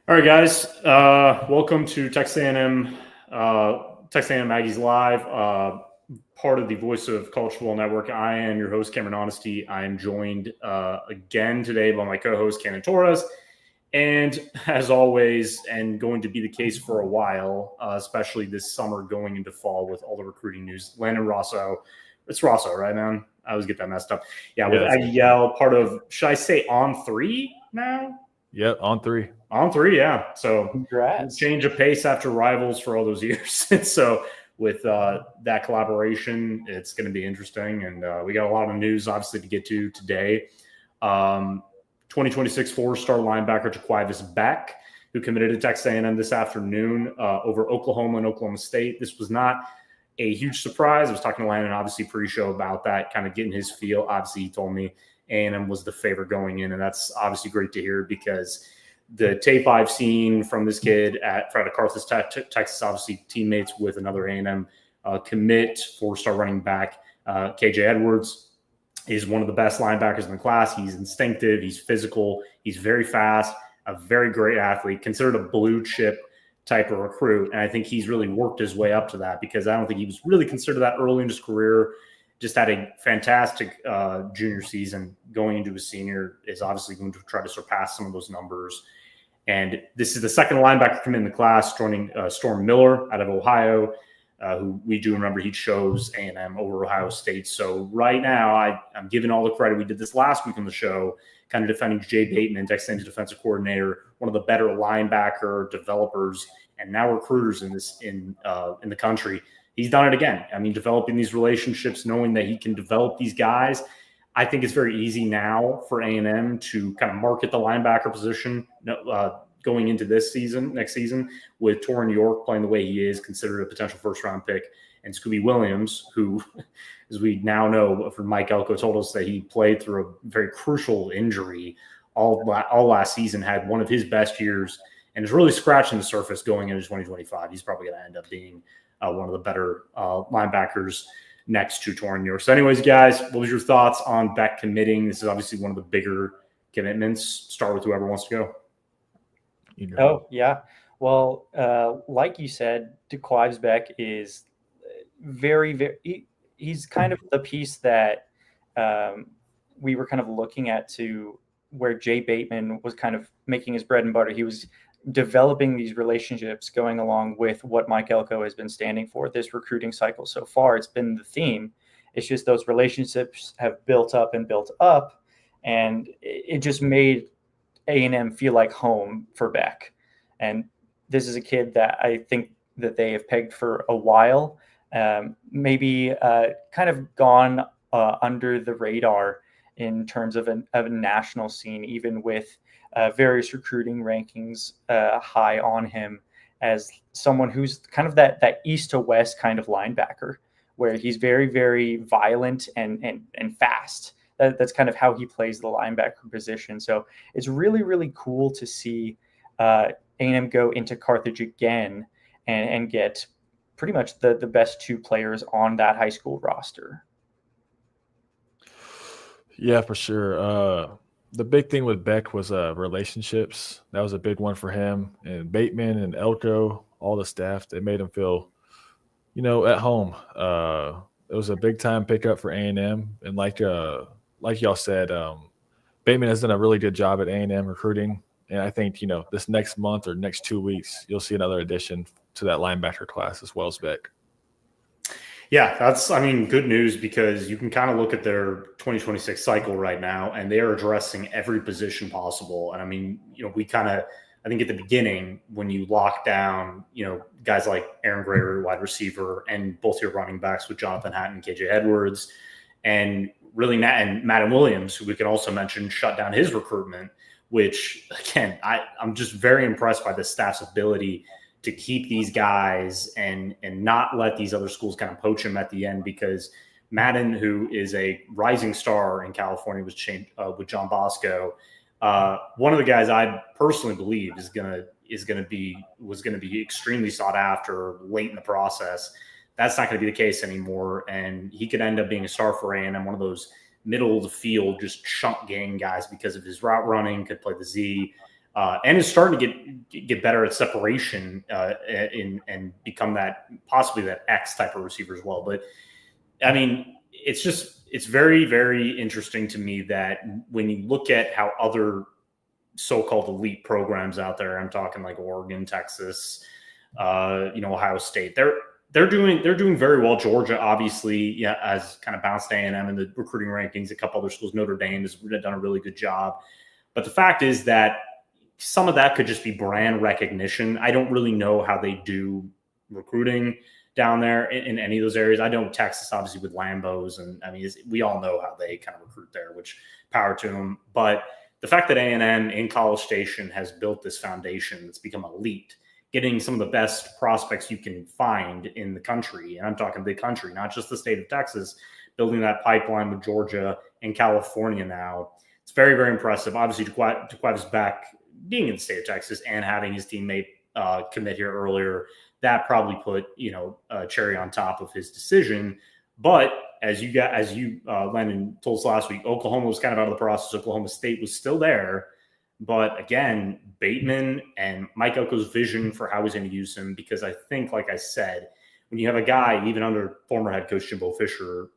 All right, guys. Welcome to Texas A&M, Texas A&M Aggies Live, part of the Voice of College Football Network. I am your host, Cameron Honesty. I am joined again today by my co-host, Cannon Torres. And as always, and going to be the case for a while, especially this summer going into fall with all the recruiting news, Landon Rosso. It's Rosso, right, man? I always get that messed up. Yeah, with Aggie, part of, should I say On3 now? Yep, On3. On3, yeah. So Congrats. Change of pace after Rivals for all those years. So with that collaboration, it's going to be interesting. And we got a lot of news, obviously, to get to today. 2026 four-star linebacker Da'Quives Beck, who committed to Texas A&M this afternoon over Oklahoma and Oklahoma State. This was not a huge surprise. I was talking to Landon, obviously, pre-show about that, kind of getting his feel. Obviously, he told me A&M was the favorite going in, and that's obviously great to hear because the tape I've seen from this kid at Carthage, Texas, obviously teammates with another A&M commit, four-star running back, KJ Edwards, is one of the best linebackers in the class. He's instinctive. He's physical. He's very fast, a very great athlete, considered a blue chip type of recruit. And I think he's really worked his way up to that because I don't think he was really considered that early in his career. Just had a fantastic junior season. Going into his senior is obviously going to try to surpass some of those numbers. And this is the second linebacker come in the class, joining Storm Miller out of Ohio, who we do remember he chose A&M over Ohio State. So right now, I'm giving all the credit. We did this last week on the show, kind of defending Jay Bateman, Texas A&M defensive coordinator, one of the better linebacker developers and now recruiters in the country. He's done it again. I mean, developing these relationships, knowing that he can develop these guys. I think it's very easy now for A&M to kind of market the linebacker position going into next season, with Torrin York playing the way he is, considered a potential first-round pick, and Scooby Williams, who, as we now know from Mike Elko, told us that he played through a very crucial injury all last season, had one of his best years, and is really scratching the surface going into 2025. He's probably going to end up being one of the better linebackers next to Torrin York. So anyways, guys, what was your thoughts on Beck committing? This is obviously one of the bigger commitments. Start with whoever wants to go. Oh, yeah. Well, like you said, Da'Quives Beck is he's kind of the piece that we were kind of looking at to where Jay Bateman was kind of making his bread and butter. He was developing these relationships going along with what Mike Elko has been standing for this recruiting cycle so far. It's been the theme. It's just those relationships have built up, and it just made A&M feel like home for Beck. And this is a kid that I think that they have pegged for a while, maybe kind of gone under the radar in terms of a national scene, even with various recruiting rankings high on him as someone who's kind of that east to west kind of linebacker, where he's very, very violent and fast. That's kind of how he plays the linebacker position. So it's really, really cool to see A&M go into Carthage again and get pretty much the best two players on that high school roster. Yeah, for sure. The big thing with Beck was relationships. That was a big one for him. And Bateman and Elko, all the staff, they made him feel, at home. It was a big-time pickup for A&M. And like y'all said, Bateman has done a really good job at A&M recruiting. And I think, this next month or next 2 weeks, you'll see another addition to that linebacker class as well as Beck. Yeah, that's, good news because you can kind of look at their 2026 cycle right now, and they are addressing every position possible. And we kind of, I think at the beginning, when you lock down, guys like Aaron Greer, wide receiver, and both your running backs with Jonathan Hatton, KJ Edwards, and really Madden Williams, who we can also mention, shut down his recruitment, which, again, I'm just very impressed by the staff's ability to keep these guys and not let these other schools kind of poach them at the end, because Madden, who is a rising star in California, was changed with John Bosco. One of the guys I personally believe was going to be extremely sought after late in the process. That's not going to be the case anymore, and he could end up being a star for A&M, one of those middle of the field, just chunk gang guys because of his route running, could play the Z. and is starting to get better at separation and become that possibly that X type of receiver as well. But I mean, it's very, very interesting to me that when you look at how other so-called elite programs out there, I'm talking like Oregon, Texas, Ohio State, they're doing very well. Georgia, obviously, has kind of bounced A&M in the recruiting rankings. A couple other schools, Notre Dame has done a really good job. But the fact is that some of that could just be brand recognition. I don't really know how they do recruiting down there in any of those areas. I know Texas, obviously, with Lambos, and I mean, we all know how they kind of recruit there, which power to them. But the fact that A&M in College Station has built this foundation that's become elite, getting some of the best prospects you can find in the country, and I'm talking the country, not just the state of Texas, building that pipeline with Georgia and California now. It's very, very impressive. Obviously, Da'Quives Beck being in the state of Texas and having his teammate commit here earlier, that probably put a cherry on top of his decision. But as you Landon told us last week, Oklahoma was kind of out of the process. Oklahoma State was still there, but again, Bateman and Mike Elko's vision for how he's going to use him, because I think, like I said, when you have a guy even under former head coach Jimbo Fisher,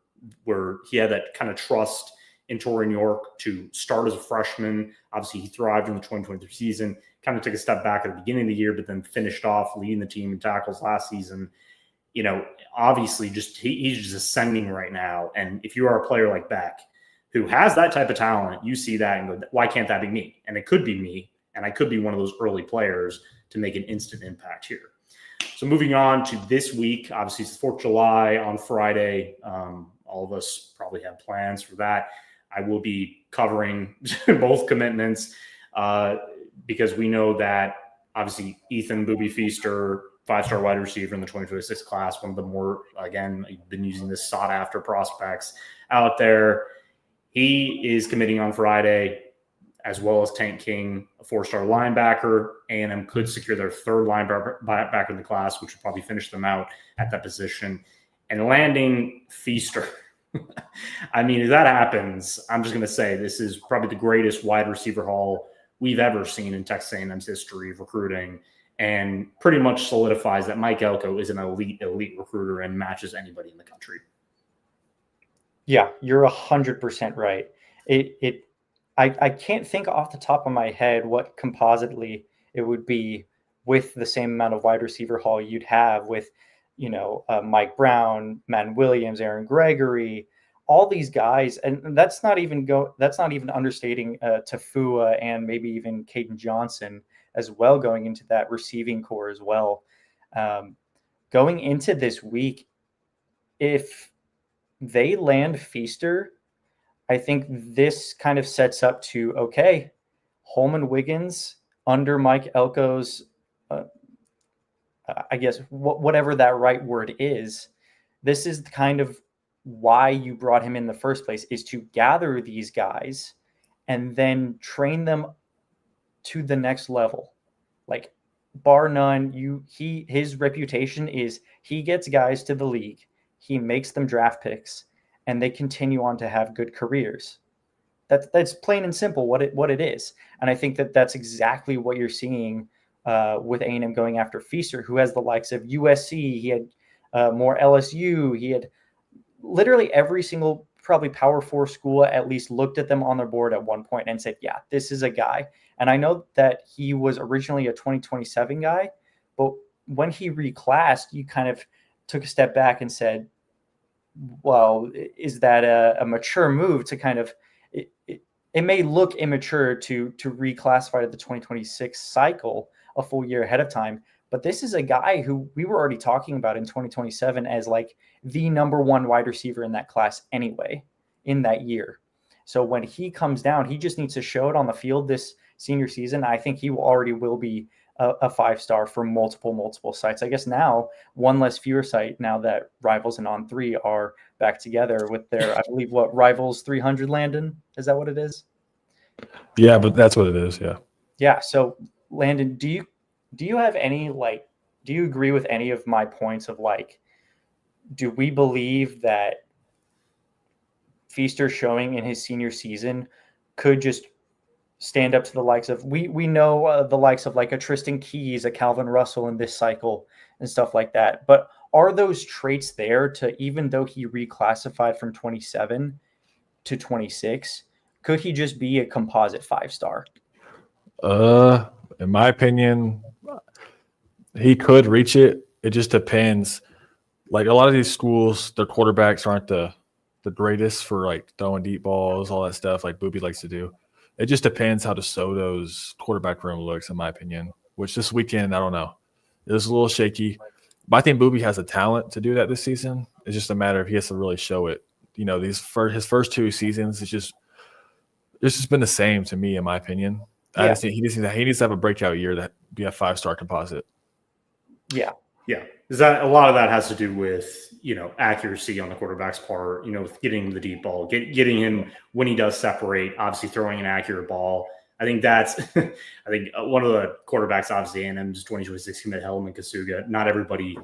where he had that kind of trust in Torrey York to start as a freshman. Obviously, he thrived in the 2023 season, kind of took a step back at the beginning of the year, but then finished off leading the team in tackles last season. Obviously, he's just ascending right now. And if you are a player like Beck, who has that type of talent, you see that and go, why can't that be me? And it could be me, and I could be one of those early players to make an instant impact here. So moving on to this week, obviously it's the 4th of July on Friday. All of us probably have plans for that. I will be covering both commitments because we know that obviously Ethan Booby Feaster, 5-star wide receiver in the 2026 class, one of the more, again, I've been using this sought after prospects out there. He is committing on Friday, as well as Tank King, a 4-star linebacker. A&M could secure their 3rd linebacker in the class, which would probably finish them out at that position. And landing Feaster. I mean, if that happens, I'm just going to say this is probably the greatest wide receiver haul we've ever seen in Texas A&M's history of recruiting, and pretty much solidifies that Mike Elko is an elite recruiter and matches anybody in the country. Yeah, you're 100% right. I can't think off the top of my head what compositely it would be with the same amount of wide receiver haul you'd have with Mike Brown, Matt Williams, Aaron Gregory, all these guys, and that's not even understating Tafua and maybe even Caden Johnson as well, going into that receiving core as well. Going into this week, if they land Feaster, I think this kind of sets up to, okay, Holman Wiggins under Mike Elko's I guess whatever that right word is, this is kind of why you brought him in the first place, is to gather these guys and then train them to the next level. Like, bar none, his reputation is he gets guys to the league, he makes them draft picks, and they continue on to have good careers. That's plain and simple what it is. And I think that's exactly what you're seeing with A&M going after Feaster, who has the likes of USC. He had more LSU. He had literally every single probably Power 4 school at least looked at them on their board at one point and said, yeah, this is a guy. And I know that he was originally a 2027 guy, but when he reclassed, you kind of took a step back and said, well, is that a mature move to kind of it may look immature to reclassify to the 2026 cycle a full year ahead of time. But this is a guy who we were already talking about in 2027 as like the number 1 wide receiver in that class anyway, in that year. So when he comes down, he just needs to show it on the field this senior season. I think he will be a 5-star for multiple sites. I guess now one less fewer site now that Rivals and On3 are back together with their, I believe, Rivals 300, Landon? Is that what it is? Yeah, but that's what it is. Yeah. Yeah. So Landon, do you have any, do you agree with any of my points of do we believe that Feaster showing in his senior season could just stand up to the likes of we know the likes of like a Tristan Keys, a Calvin Russell in this cycle and stuff like that. But are those traits there to, even though he reclassified from 27 to 26, could he just be a composite 5-star? In my opinion, he could reach it. It just depends. Like a lot of these schools, their quarterbacks aren't the greatest for like throwing deep balls, all that stuff like Booby likes to do. It just depends how DeSoto's quarterback room looks, in my opinion, which this weekend, I don't know. It was a little shaky. But I think Booby has the talent to do that this season. It's just a matter of he has to really show it. You know, his first 2 seasons, it's just been the same to me, in my opinion. Yeah. I just think he needs to have a breakout year that be a 5-star composite. Yeah. Yeah. Is that a lot of that has to do with, accuracy on the quarterback's part, with getting the deep ball, getting him when he does separate, obviously throwing an accurate ball. I think that's, one of the quarterbacks, obviously, A&M's 2026 commit Hellman Kasuga. Not everybody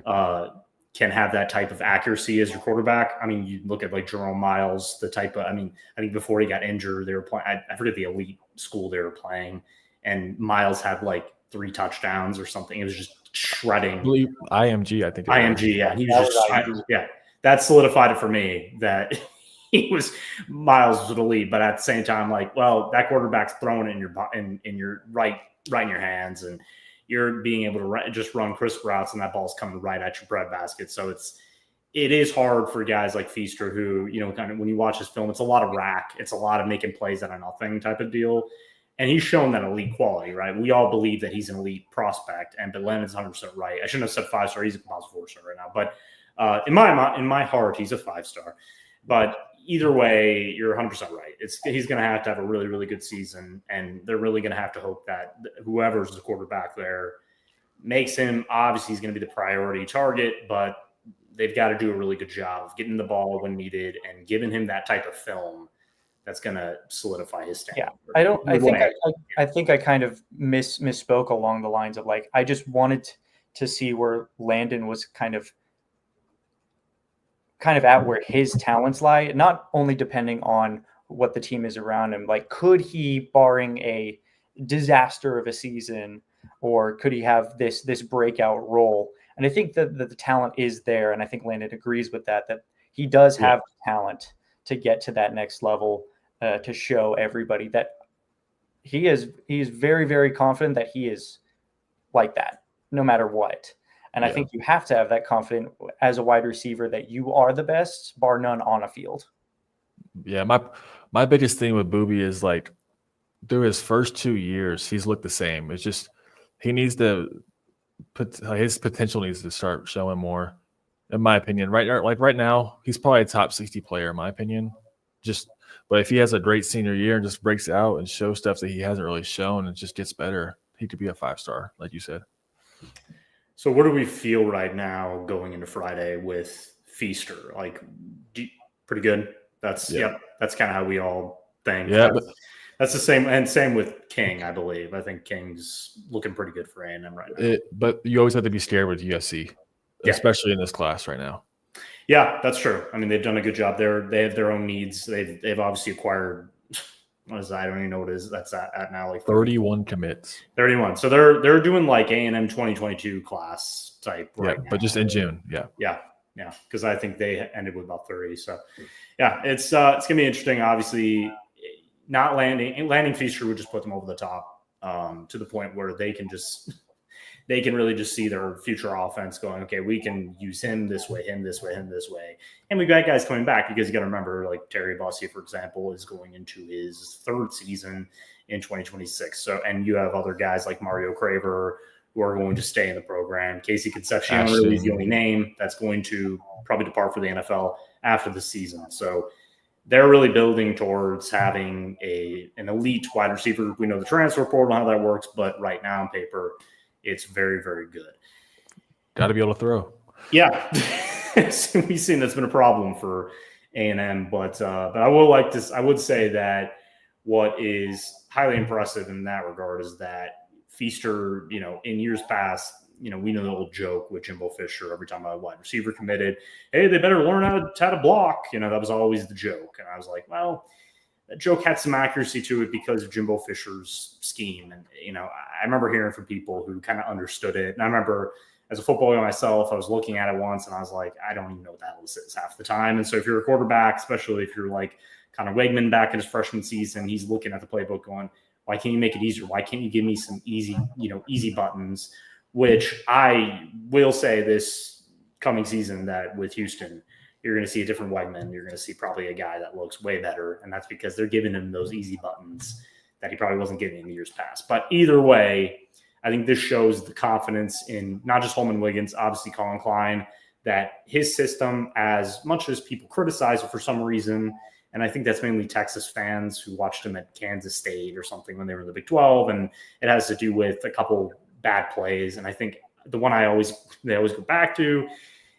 can have that type of accuracy as your quarterback. I mean, you look at like Jerome Miles, the type of, I think before he got injured, they were playing, I forget the elite school they were playing, and Miles had like 3 touchdowns or something. It was just shredding. IMG, I think. IMG, yeah. He was just, that solidified it for me that Miles was the lead. But at the same time, like, well, that quarterback's throwing it in your right in your hands, and you're being able to just run crisp routes, and that ball's coming right at your breadbasket. So it is hard for guys like Feaster who, kind of when you watch his film, it's a lot of rack. It's a lot of making plays out of nothing type of deal. And he's shown that elite quality, right? We all believe that he's an elite prospect, but Lennon's 100% right. I shouldn't have said 5-star. He's a composite 4-star right now. But in my heart, he's a 5-star. But either way, you're 100% right. He's going to have a really, really good season, and they're really going to have to hope that whoever's the quarterback there makes him. Obviously, he's going to be the priority target, but they've got to do a really good job of getting the ball when needed and giving him that type of film that's going to solidify his standing. Yeah, I think I kind of misspoke along the lines of like, I just wanted to see where Landon was kind of at where his talents lie, not only depending on what the team is around him. Like, could he, barring a disaster of a season, or could he have this breakout role? And I think that the talent is there, and I think Landon agrees with that he does have talent to get to that next level, to show everybody that he is very, very confident that he is like that no matter what. And I think you have to have that confidence as a wide receiver that you are the best, bar none, on a field. Yeah, my biggest thing with Booby is like through his first 2 years, he's looked the same. It's just he needs his potential needs to start showing more, in my opinion. Right now, he's probably a top 60 player, in my opinion. But if he has a great senior year and just breaks out and shows stuff that he hasn't really shown and just gets better, he could be a 5-star, like you said. So what do we feel right now going into Friday with Feaster? Like, pretty good. That's kind of how we all think. Yeah, that's the same, and same with King, I believe. I think King's looking pretty good for A&M right now. But you always have to be scared with USC, especially in this class right now. Yeah, that's true. I mean, they've done a good job there. They have their own needs. They've obviously acquired. What is that? I don't even know what it is. That's at now like 31 commits. 31. So they're doing like A&M 2022 class type. Right now. But just in June. Yeah. Because I think they ended with about 30. So it's gonna be interesting. Obviously, not landing Feaster would just put them over the top to the point where they can really just see their future offense going, okay, we can use him this way, him this way, him this way. And we've got guys coming back because you got to remember, like Terry Bossier, for example, is going into his 3rd season in 2026. So, and you have other guys like Mario Craver who are going to stay in the program. Casey Concepcion really is the only name that's going to probably depart for the NFL after the season. So they're really building towards having an elite wide receiver. We know the transfer portal, how that works, but right now on paper, it's very, very good. Got to be able to throw. Yeah. We've seen that's been a problem for A&M, but I would say that what is highly impressive in that regard is that Feaster, in years past, we know the old joke with Jimbo Fisher every time a wide receiver committed, hey, they better learn how to block. That was always the joke. And I was like, well, that joke had some accuracy to it because of Jimbo Fisher's scheme. And, I remember hearing from people who kind of understood it. And I remember as a football guy myself, I was looking at it once and I was like, I don't even know what the hell this is half the time. And so if you're a quarterback, especially if you're like kind of Wegman back in his freshman season, he's looking at the playbook going, why can't you make it easier? Why can't you give me some easy buttons? Which I will say this coming season that with Houston, you're going to see a different Wegman. You're going to see probably a guy that looks way better. And that's because they're giving him those easy buttons that he probably wasn't getting in the years past. But either way, I think this shows the confidence in not just Holman Wiggins, obviously Colin Klein, that his system, as much as people criticize it for some reason, and I think that's mainly Texas fans who watched him at Kansas State or something when they were in the Big 12, and it has to do with a couple bad plays. And I think the one they always go back to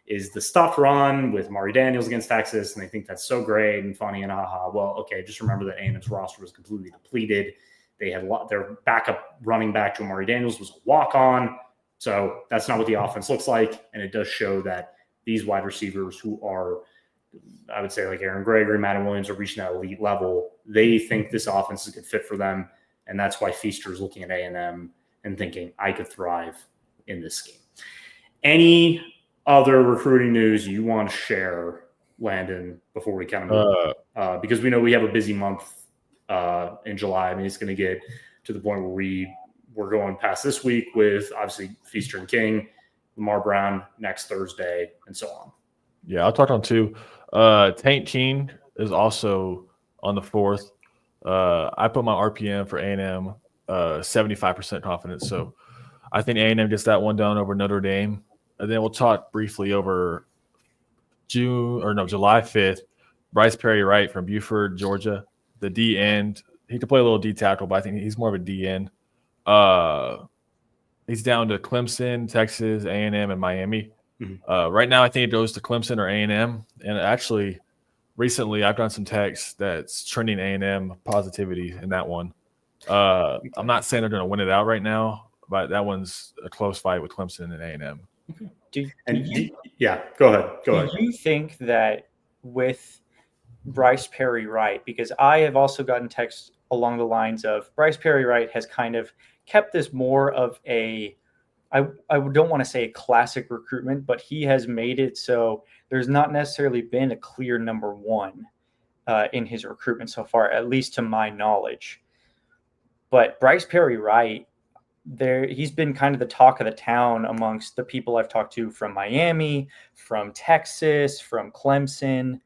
is the stuffed run with Mari Daniels against Texas, and they think that's so great and funny and well, okay, just remember that A&M's roster was completely depleted. They had their backup running back, Mari Daniels, was a walk-on. So that's not what the offense looks like. And it does show that these wide receivers who are, I would say, like Aaron Gregory, Madden Williams, are reaching that elite level. They think this offense is a good fit for them. And that's why Feaster is looking at A&M and thinking, I could thrive in this scheme. Any other recruiting news you want to share, Landon, before we kind of move? Because we know we have a busy month in July. I mean, it's going to get to the point where we're going past this week with obviously Feaster and King, Lamar Brown next Thursday, and so on. Yeah, I'll talk on two. Tank Keen is also on the 4th. I put my RPM for A&M 75% confidence. So I think A&M gets that one done over Notre Dame. And then we'll talk briefly over July 5th. Bryce Perry Wright from Buford, Georgia. The D end. He could play a little D tackle, but I think he's more of a D end. He's down to Clemson, Texas, A&M, and Miami. Mm-hmm. Right now, I think it goes to Clemson or A&M. And actually, recently, I've done some texts that's trending A&M positivity in that one. I'm not saying they're going to win it out right now, but that one's a close fight with Clemson and A&M. Go ahead. Do you think that with Bryce Perry Wright, because I have also gotten texts along the lines of Bryce Perry Wright has kind of kept this more of I don't want to say a classic recruitment, but he has made it so there's not necessarily been a clear number one in his recruitment so far, at least to my knowledge. But Bryce Perry Wright, he's been kind of the talk of the town amongst the people I've talked to from Miami, from Texas, from Clemson.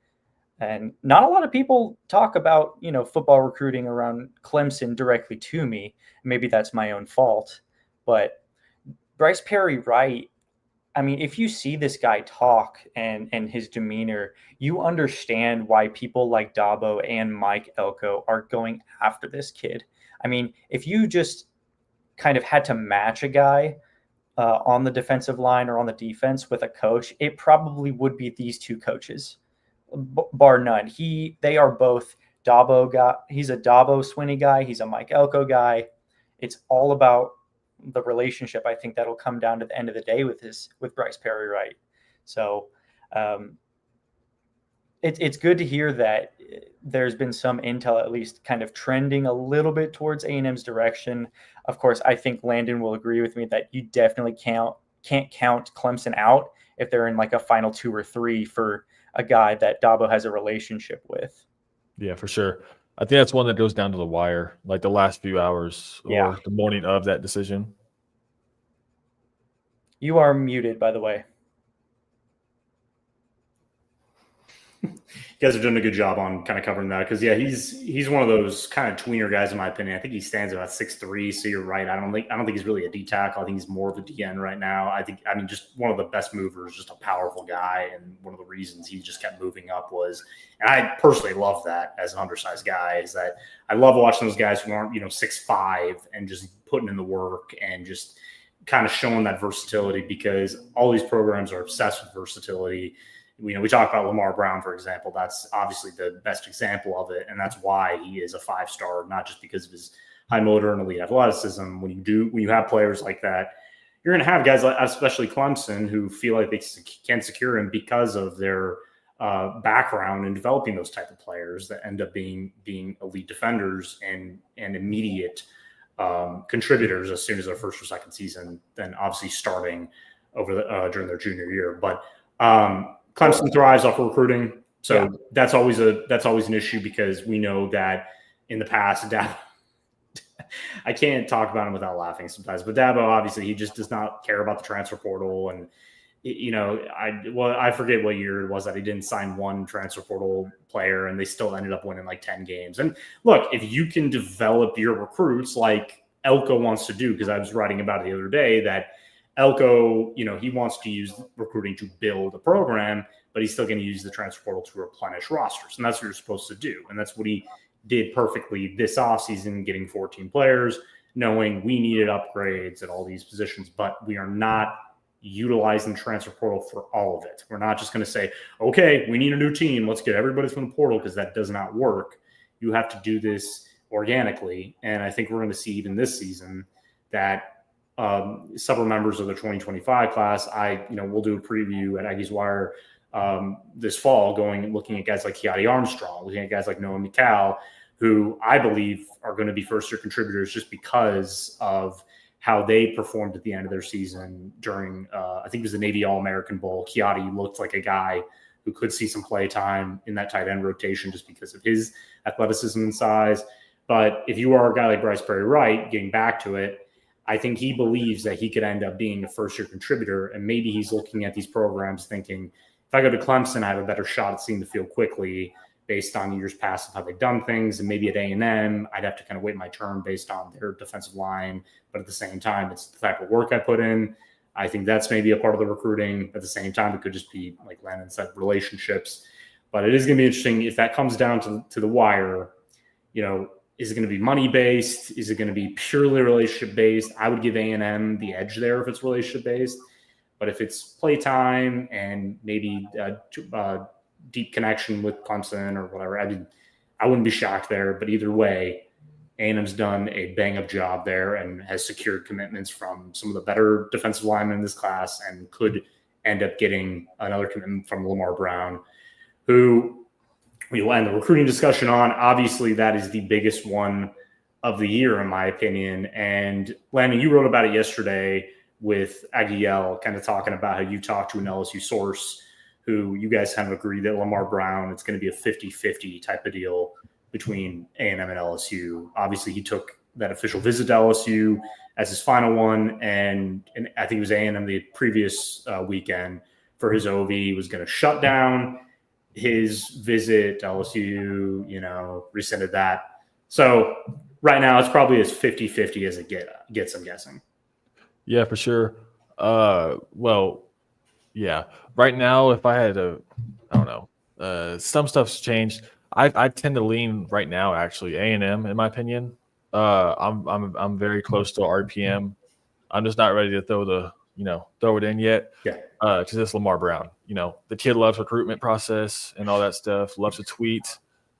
And not a lot of people talk about, football recruiting around Clemson directly to me. Maybe that's my own fault. But Bryce Perry Wright, I mean, if you see this guy talk and his demeanor, you understand why people like Dabo and Mike Elko are going after this kid. I mean, if you just kind of had to match a guy on the defensive line or on the defense with a coach, it probably would be these two coaches. Bar none. They are both Dabo guy. He's a Dabo Swinney guy. He's a Mike Elko guy. It's all about the relationship. I think that'll come down to the end of the day with Bryce Perry Wright. So it's good to hear that there's been some intel at least kind of trending a little bit towards A&M's direction. Of course, I think Landon will agree with me that you definitely can't count Clemson out if they're in like a final 2 or 3 for a guy that Dabo has a relationship with. Yeah, for sure. I think that's one that goes down to the wire, like the last few hours or the morning of that decision. You are muted, by the way. You guys are doing a good job on kind of covering that because, he's one of those kind of tweener guys in my opinion. I think he stands about 6'3", so you're right. I don't think he's really a D tackle. I think he's more of a DN right now. Just one of the best movers, just a powerful guy, and one of the reasons he just kept moving up was, and I personally love that as an undersized guy, is that I love watching those guys who aren't 6'5" and just putting in the work and just kind of showing that versatility, because all these programs are obsessed with versatility. We talk about Lamar Brown, for example. That's obviously the best example of it, and that's why he is a 5-star, not just because of his high motor and elite athleticism. When you have players like that, you're going to have guys like, especially Clemson, who feel like they can secure him because of their background in developing those type of players that end up being elite defenders and immediate contributors as soon as their first or second season, then obviously starting over during their junior year. But Clemson thrives off of recruiting, so that's always an issue, because we know that in the past, I can't talk about him without laughing sometimes. But Dabo, obviously, he just does not care about the transfer portal, and I forget what year it was that he didn't sign one transfer portal player, and they still ended up winning like 10 games. And look, if you can develop your recruits like Elko wants to do, because I was writing about it the other day that Elko, he wants to use recruiting to build a program, but he's still going to use the transfer portal to replenish rosters. And that's what you're supposed to do. And that's what he did perfectly this offseason, getting 14 players, knowing we needed upgrades at all these positions, but we are not utilizing the transfer portal for all of it. We're not just going to say, okay, we need a new team, let's get everybody from the portal, because that does not work. You have to do this organically. And I think we're going to see even this season that several members of the 2025 class, we'll do a preview at Aggies Wire this fall, looking at guys like Keati Armstrong, looking at guys like Noah Mikal, who I believe are going to be first-year contributors just because of how they performed at the end of their season during, I think it was the Navy All-American Bowl. Keati looked like a guy who could see some play time in that tight end rotation just because of his athleticism and size. But if you are a guy like Bryce Perry-Wright, getting back to it, I think he believes that he could end up being a first-year contributor, and maybe he's looking at these programs thinking, if I go to Clemson, I have a better shot at seeing the field quickly based on years past of how they've done things, and maybe at A&M, I'd have to kind of wait my turn based on their defensive line, but at the same time, it's the type of work I put in. I think that's maybe a part of the recruiting. At the same time, it could just be, like Landon said, relationships. But it is going to be interesting if that comes down to the wire. Is it going to be money-based? Is it going to be purely relationship-based? I would give A&M the edge there if it's relationship-based. But if it's playtime and maybe deep connection with Clemson or whatever, I wouldn't be shocked there. But either way, A&M's done a bang-up job there and has secured commitments from some of the better defensive linemen in this class, and could end up getting another commitment from Lamar Brown, who we will end the recruiting discussion on. Obviously, that is the biggest one of the year, in my opinion. And Landon, you wrote about it yesterday with Aggie, kind of talking about how you talked to an LSU source who you guys kind of agree that Lamar Brown, it's going to be a 50-50 type of deal between A&M and LSU. Obviously, he took that official visit to LSU as his final one, and I think it was A&M the previous weekend for his OV. He was going to shut down his visit to LSU, rescinded that. So right now it's probably as 50-50 as it gets, I'm guessing. Yeah, for sure. Well, yeah. Right now, if I had to, I don't know, some stuff's changed. I tend to lean right now, actually, A&M, in my opinion. I'm very close to RPM. I'm just not ready to throw it in yet. Yeah. Because it's Lamar Brown. The kid loves recruitment process and all that stuff. Loves to tweet.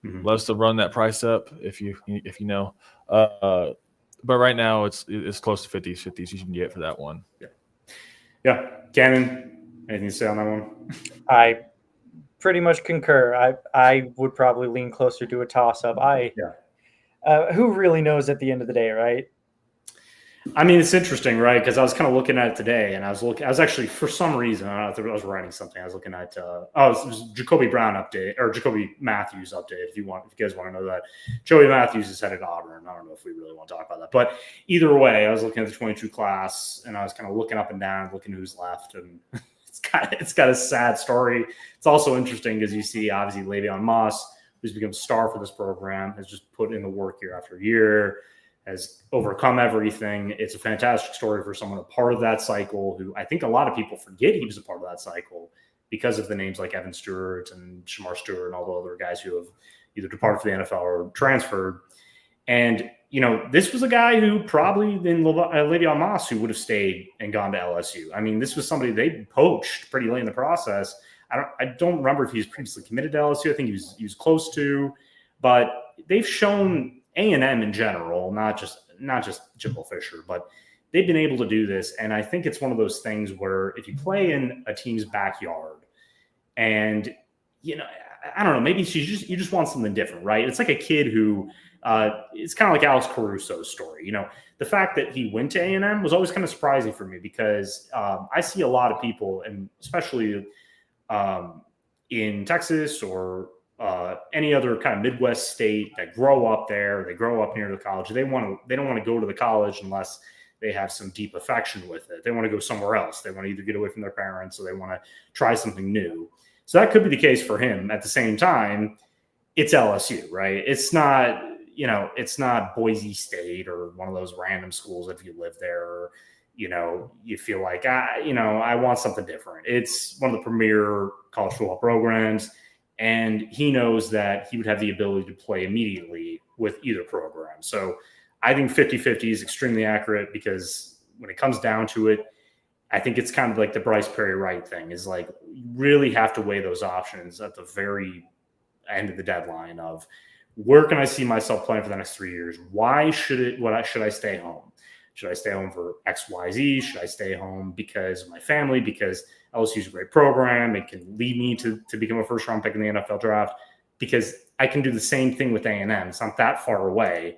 Loves to run that price up. If you know. But right now it's close to 50-50. You can get for that one. Yeah. Cannon, anything to say on that one? I pretty much concur. I would probably lean closer to a toss-up. Who really knows at the end of the day, right? I mean, it's interesting, right? Because I was kind of looking at it today, and I was actually, for some reason, I don't know if I was writing something. I was looking at, it was Jacoby Brown update, or Jacoby Matthews update, if you guys want to know that. Joey Matthews is headed to Auburn. I don't know if we really want to talk about that. But either way, I was looking at the 22 class, and I was kind of looking up and down, looking who's left, and it's got a sad story. It's also interesting because you see, obviously, Le'Veon Moss, who's become a star for this program, has just put in the work year after year, has overcome everything. It's a fantastic story for someone a part of that cycle, who I think a lot of people forget he was a part of that cycle because of the names like Evan Stewart and Shamar Stewart and all the other guys who have either departed for the NFL or transferred. And, this was a guy who probably in Le'Veon Moss who would have stayed and gone to LSU. I mean, this was somebody they poached pretty late in the process. I don't remember if he was previously committed to LSU. I think he was close to, but they've shown A&M in general, not just Jimbo Fisher, but they've been able to do this. And I think it's one of those things where if you play in a team's backyard and I don't know, maybe you just want something different, right? It's like a kid who it's kind of like Alex Caruso's story. The fact that he went to A&M was always kind of surprising for me because I see a lot of people, and especially in Texas or any other kind of Midwest state that grow up there, they grow up near the college. They don't want to go to the college unless they have some deep affection with it. They want to go somewhere else. They want to either get away from their parents or they want to try something new. So that could be the case for him. At the same time, it's LSU, right? It's not, it's not Boise State or one of those random schools if you live there, or, you feel like, I want something different. It's one of the premier college football programs, and he knows that he would have the ability to play immediately with either program. So I think 50-50 is extremely accurate because when it comes down to it, I think it's kind of like the Bryce Perry Wright thing is like, you really have to weigh those options at the very end of the deadline of where can I see myself playing for the next 3 years? Why should I stay home? Should I stay home for X, Y, Z? Should I stay home because of my family? Because LSU is a great program. It can lead me to become a first round pick in the NFL draft because I can do the same thing with A&M. It's not that far away.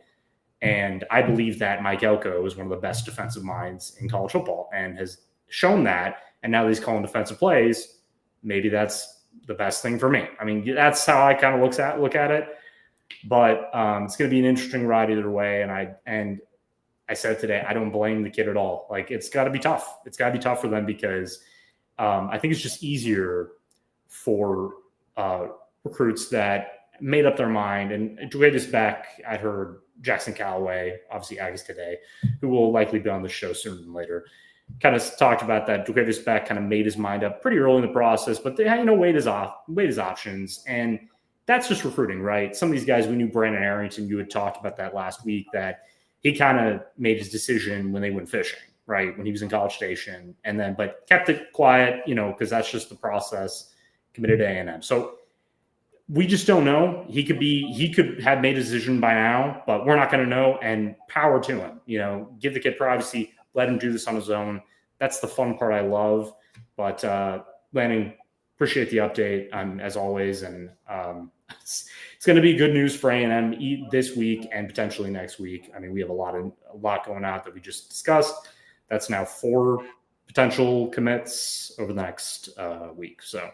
And I believe that Mike Elko is one of the best defensive minds in college football and has shown that. And now that he's calling defensive plays, maybe that's the best thing for me. I mean, that's how I kind of look at it. But it's going to be an interesting ride either way. And I said today, I don't blame the kid at all. Like, it's got to be tough. It's got to be tough for them because I think it's just easier for recruits that made up their mind. And Da'Quives Beck, I heard Jackson Callaway, obviously Aggies today, who will likely be on the show sooner than later, kind of talked about that. Da'Quives Beck kind of made his mind up pretty early in the process, but they, weighed his options. And that's just recruiting, right? Some of these guys, we knew Brandon Arrington, you had talked about that last week, that he kind of made his decision when they went fishing, right? When he was in College Station, but kept it quiet, because that's just the process, committed to A&M. So we just don't know. He could have made a decision by now, but we're not going to know, and power to him, give the kid privacy, let him do this on his own. That's the fun part I love. But Lanning, appreciate the update as always. And it's going to be good news for A&M this week and potentially next week. I mean, we have a lot going out that we just discussed. That's now 4 potential commits over the next week. So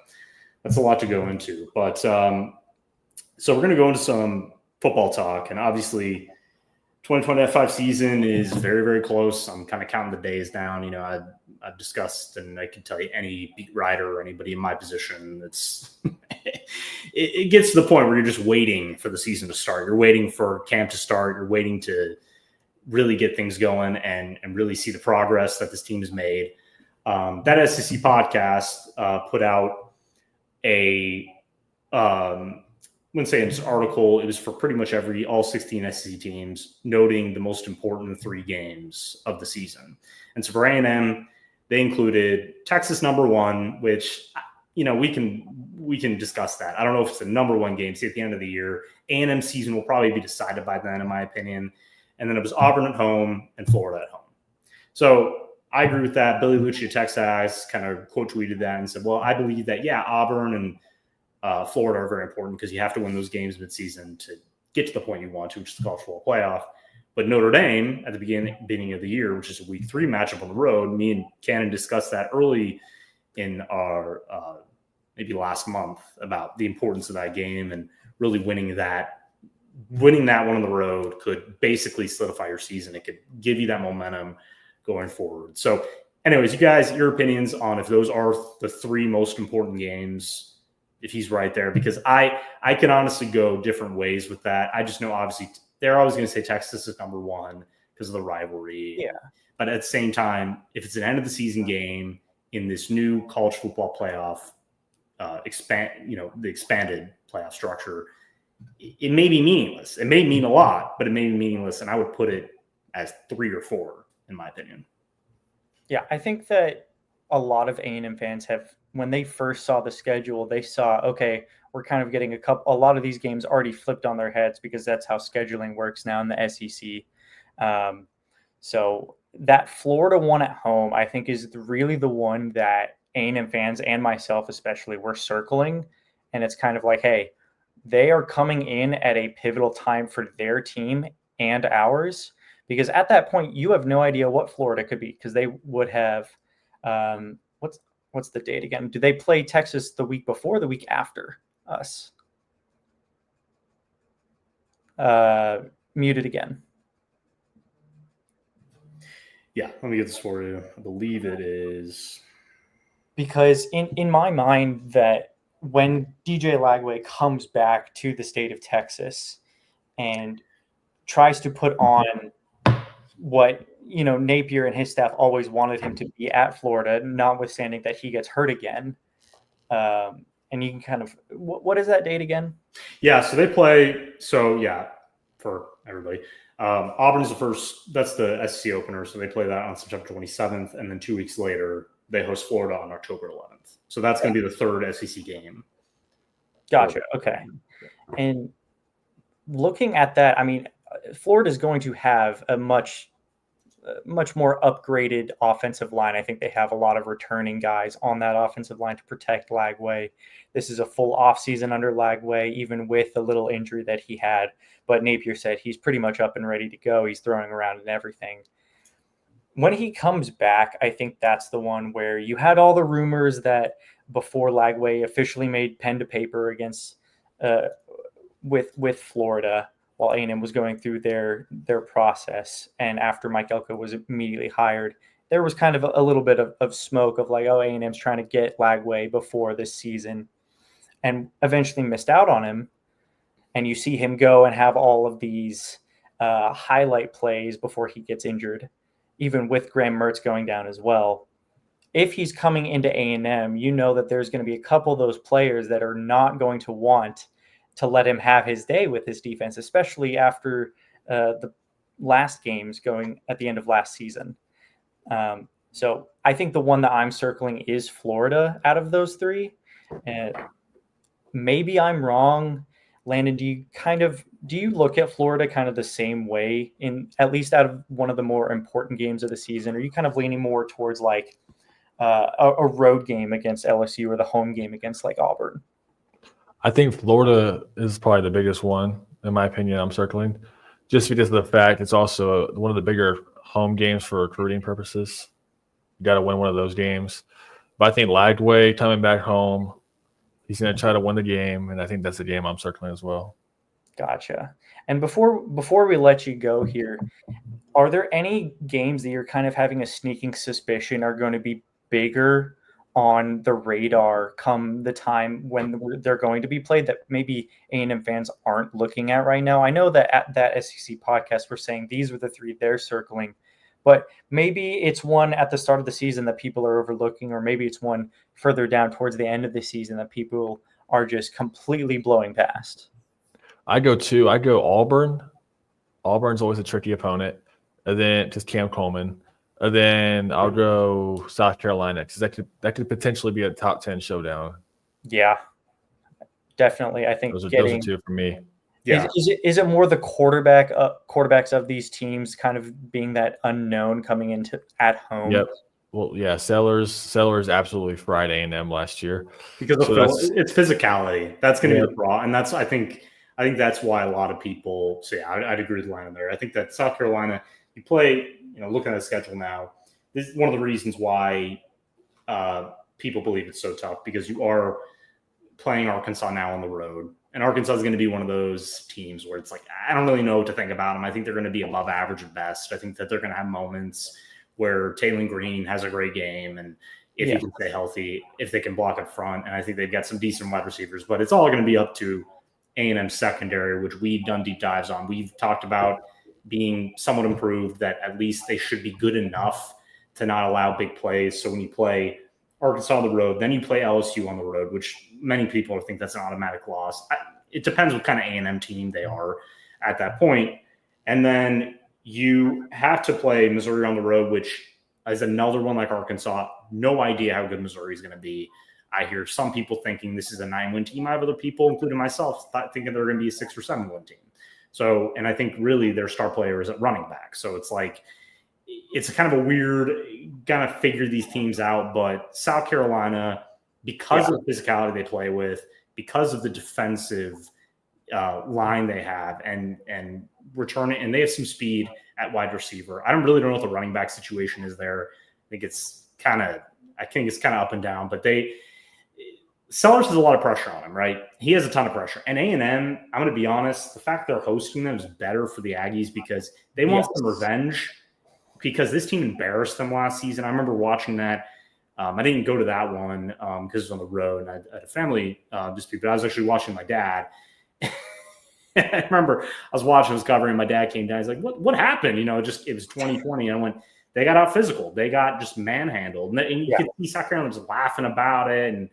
that's a lot to go into. But so we're going to go into some football talk. And obviously 2020 F5 season is very, very close. I'm kind of counting the days down. I've discussed, and I can tell you any beat writer or anybody in my position, it gets to the point where you're just waiting for the season to start. You're waiting for camp to start. You're waiting to really get things going and really see the progress that this team has made. That SEC podcast put out I wouldn't say it's an article. It was for pretty much all 16 SEC teams, noting the most important 3 games of the season. And so for A&M, they included Texas #1, which, we can discuss that. I don't know if it's the #1 game. See, at the end of the year, A&M season will probably be decided by then, in my opinion. And then it was Auburn at home and Florida at home. So I agree with that. Billy Lucci at Texas kind of quote tweeted that and said, well, I believe that, Auburn and Florida are very important because you have to win those games midseason to get to the point you want to, which is the college football playoff. But Notre Dame at the beginning of the year, which is a week 3 matchup on the road, me and Cannon discussed that early in our maybe last month about the importance of that game, and really winning that one on the road could basically solidify your season. It could give you that momentum going forward. So anyways, you guys, your opinions on if those are the 3 most important games, if he's right there, because I can honestly go different ways with that. I just know obviously they're always going to say Texas is #1 because of the rivalry. Yeah. But at the same time, if it's an end of the season game in this new college football playoff, the expanded playoff structure, it may be meaningless. It may mean a lot, but it may be meaningless. And I would put it as 3 or 4, in my opinion. Yeah, I think that a lot of A&M fans have, when they first saw the schedule, they saw, okay, we're kind of getting a lot of these games already flipped on their heads because that's how scheduling works now in the SEC. So that Florida one at home, I think, is really the one that A&M fans and myself especially were circling And it's kind of like, hey, they are coming in at a pivotal time for their team and ours, because at that point you have no idea what Florida could be, because they would have what's the date again? Do they play Texas the week before, the week after us? Muted again. Yeah, let me get this for you. I believe it is, because in my mind, that when DJ Lagway comes back to the state of Texas and tries to put on what Napier and his staff always wanted him to be at Florida, notwithstanding that he gets hurt again. And you can kind of, what is that date again? Yeah, so they play. So yeah, for everybody, Auburn is the first. That's the SEC opener. So they play that on September 27th, and then 2 weeks later they host Florida on October 11th. So that's going to be the third SEC game. Gotcha. Okay. And looking at that, I mean, Florida is going to have a much more upgraded offensive line. I think they have a lot of returning guys on that offensive line to protect Lagway. This is a full offseason under Lagway, even with the little injury that he had. But Napier said he's pretty much up and ready to go. He's throwing around and everything. When he comes back, I think that's the one where you had all the rumors that before Lagway officially made pen to paper against with Florida, while A&M was going through their process, and after Mike Elko was immediately hired, there was kind of a little bit of smoke of like, oh, A&M's trying to get Lagway before this season, and eventually missed out on him. And you see him go and have all of these highlight plays before he gets injured, even with Graham Mertz going down as well. If he's coming into A&M, you know that there's going to be a couple of those players that are not going to want to let him have his day with his defense, especially after the last games going at the end of last season. So I think the one that I'm circling is Florida out of those three. Maybe I'm wrong. Landon, do you look at Florida kind of the same way, in at least out of one of the more important games of the season? Are you kind of leaning more towards like a road game against LSU or the home game against like Auburn? I think Florida is probably the biggest one, in my opinion, I'm circling, just because of the fact it's also one of the bigger home games for recruiting purposes. You got to win one of those games. But I think Lagway coming back home, he's going to try to win the game, and I think that's the game I'm circling as well. Gotcha. And before we let you go here, are there any games that you're kind of having a sneaking suspicion are going to be bigger on the radar come the time when they're going to be played that maybe A&M fans aren't looking at right now? I know that at that SEC podcast, we're saying these were the three they're circling, but maybe it's one at the start of the season that people are overlooking, or maybe it's one further down towards the end of the season that people are just completely blowing past. I go Auburn. Auburn's always a tricky opponent. And then just Cam Coleman. And then I'll go South Carolina, because that could potentially be a top 10 showdown. Yeah, definitely. I think those are two for me. Yeah. Is it more the quarterbacks of these teams kind of being that unknown coming into at home? Yep. Well, yeah, Sellers absolutely fried A&M last year because it's physicality. That's going to be the draw, and that's I think that's why a lot of people say I'd agree with Landon there. I think that South Carolina, you play. Looking at the schedule now, this is one of the reasons why people believe it's so tough, because you are playing Arkansas now on the road. And Arkansas is going to be one of those teams where it's like, I don't really know what to think about them. I think they're going to be above average at best. I think that they're going to have moments where Taylor Green has a great game, and if he can stay healthy, if they can block up front, and I think they've got some decent wide receivers. But it's all going to be up to A&M secondary, which we've done deep dives on. We've talked about being somewhat improved, that at least they should be good enough to not allow big plays. So when you play Arkansas on the road, then you play LSU on the road, which many people think that's an automatic loss. It depends what kind of A&M team they are at that point. And then you have to play Missouri on the road, which is another one like Arkansas. No idea how good Missouri is going to be. I hear some people thinking this is a 9-win team. I have other people, including myself, thinking they're going to be a 6 or 7-win team. So, and I think really their star player is at running back. So it's like, it's kind of a weird, kind of figure these teams out. But South Carolina, because of the physicality they play with, because of the defensive line they have and returning, and they have some speed at wide receiver. I don't know what the running back situation is there. I think it's kind of up and down, but Sellers has a lot of pressure on him, right? He has a ton of pressure. And A&M, I'm going to be honest, the fact they're hosting them is better for the Aggies because they want some revenge, because this team embarrassed them last season. I remember watching that. I didn't go to that one because it was on the road and I had a family dispute, but I was actually watching my dad. I remember I was covering, my dad came down. He's like, what happened? It was 2020. And I went, they got out physical. They got just manhandled. And you could see South Carolina just laughing about it. And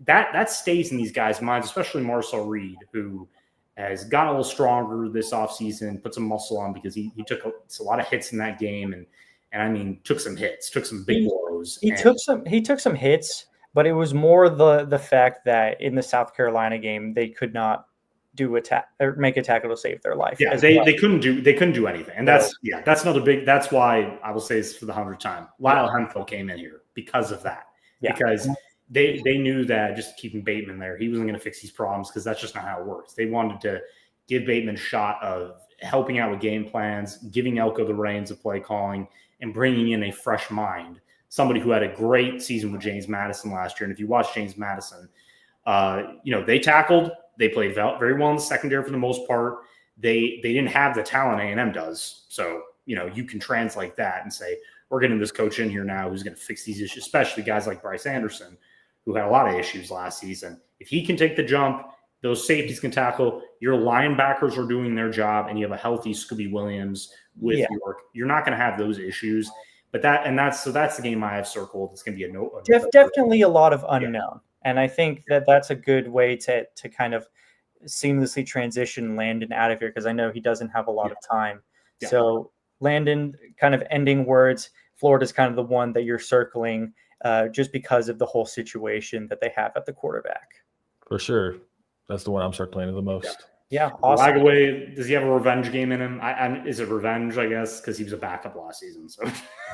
that stays in these guys' minds, especially Marcel Reed, who has gotten a little stronger this offseason, put some muscle on because he took a lot of hits in that game. And I mean, took some hits, took some big blows. He took some hits, but it was more the fact that in the South Carolina game, they could not make a tackle to save their life. Yeah, they couldn't do anything. And that's another big, that's why I will say this for the 100th time. Lyle Hemphill came in here because of that. Yeah. Because they knew that just keeping Bateman there, he wasn't going to fix these problems because that's just not how it works. They wanted to give Bateman a shot of helping out with game plans, giving Elko the reins of play calling, and bringing in a fresh mind, somebody who had a great season with James Madison last year. And if you watch James Madison, they tackled, they played very well in the secondary for the most part. They didn't have the talent A&M does. So, you can translate that and say, we're getting this coach in here now who's going to fix these issues, especially guys like Bryce Anderson, who had a lot of issues last season. If he can take the jump, those safeties can tackle, your linebackers are doing their job, and you have a healthy Scooby Williams with York, you're not going to have those issues. But that's the game I have circled. It's going to be definitely a lot of unknown. Yeah. And I think that's a good way to kind of seamlessly transition Landon out of here, because I know he doesn't have a lot of time. Yeah. So Landon, kind of ending words, Florida's kind of the one that you're circling just because of the whole situation that they have at the quarterback. For sure. That's the one I'm circling the most. Yeah, awesome. Lagaway, does he have a revenge game in him? Is it revenge, I guess, because he was a backup last season. So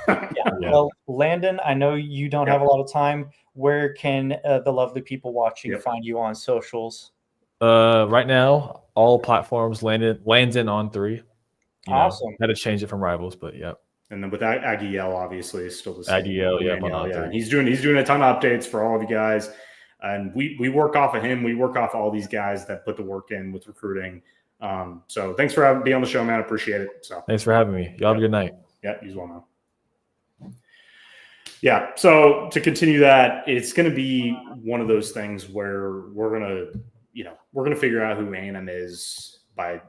yeah. Well, Landon, I know you don't have a lot of time. Where can the lovely people watching find you on socials? Right now, all platforms lands in on 3. Awesome. Had to change it from Rivals, but yeah. And then with Aggie, obviously, is still the same. Aggie, yeah. He's doing a ton of updates for all of you guys. And we work off of him. We work off all these guys that put the work in with recruiting. So thanks for being on the show, man. I appreciate it. So thanks for having me. Y'all have a good night. Yeah, you as well, man. Yeah. So to continue that, it's going to be one of those things where we're going to figure out who A&M is by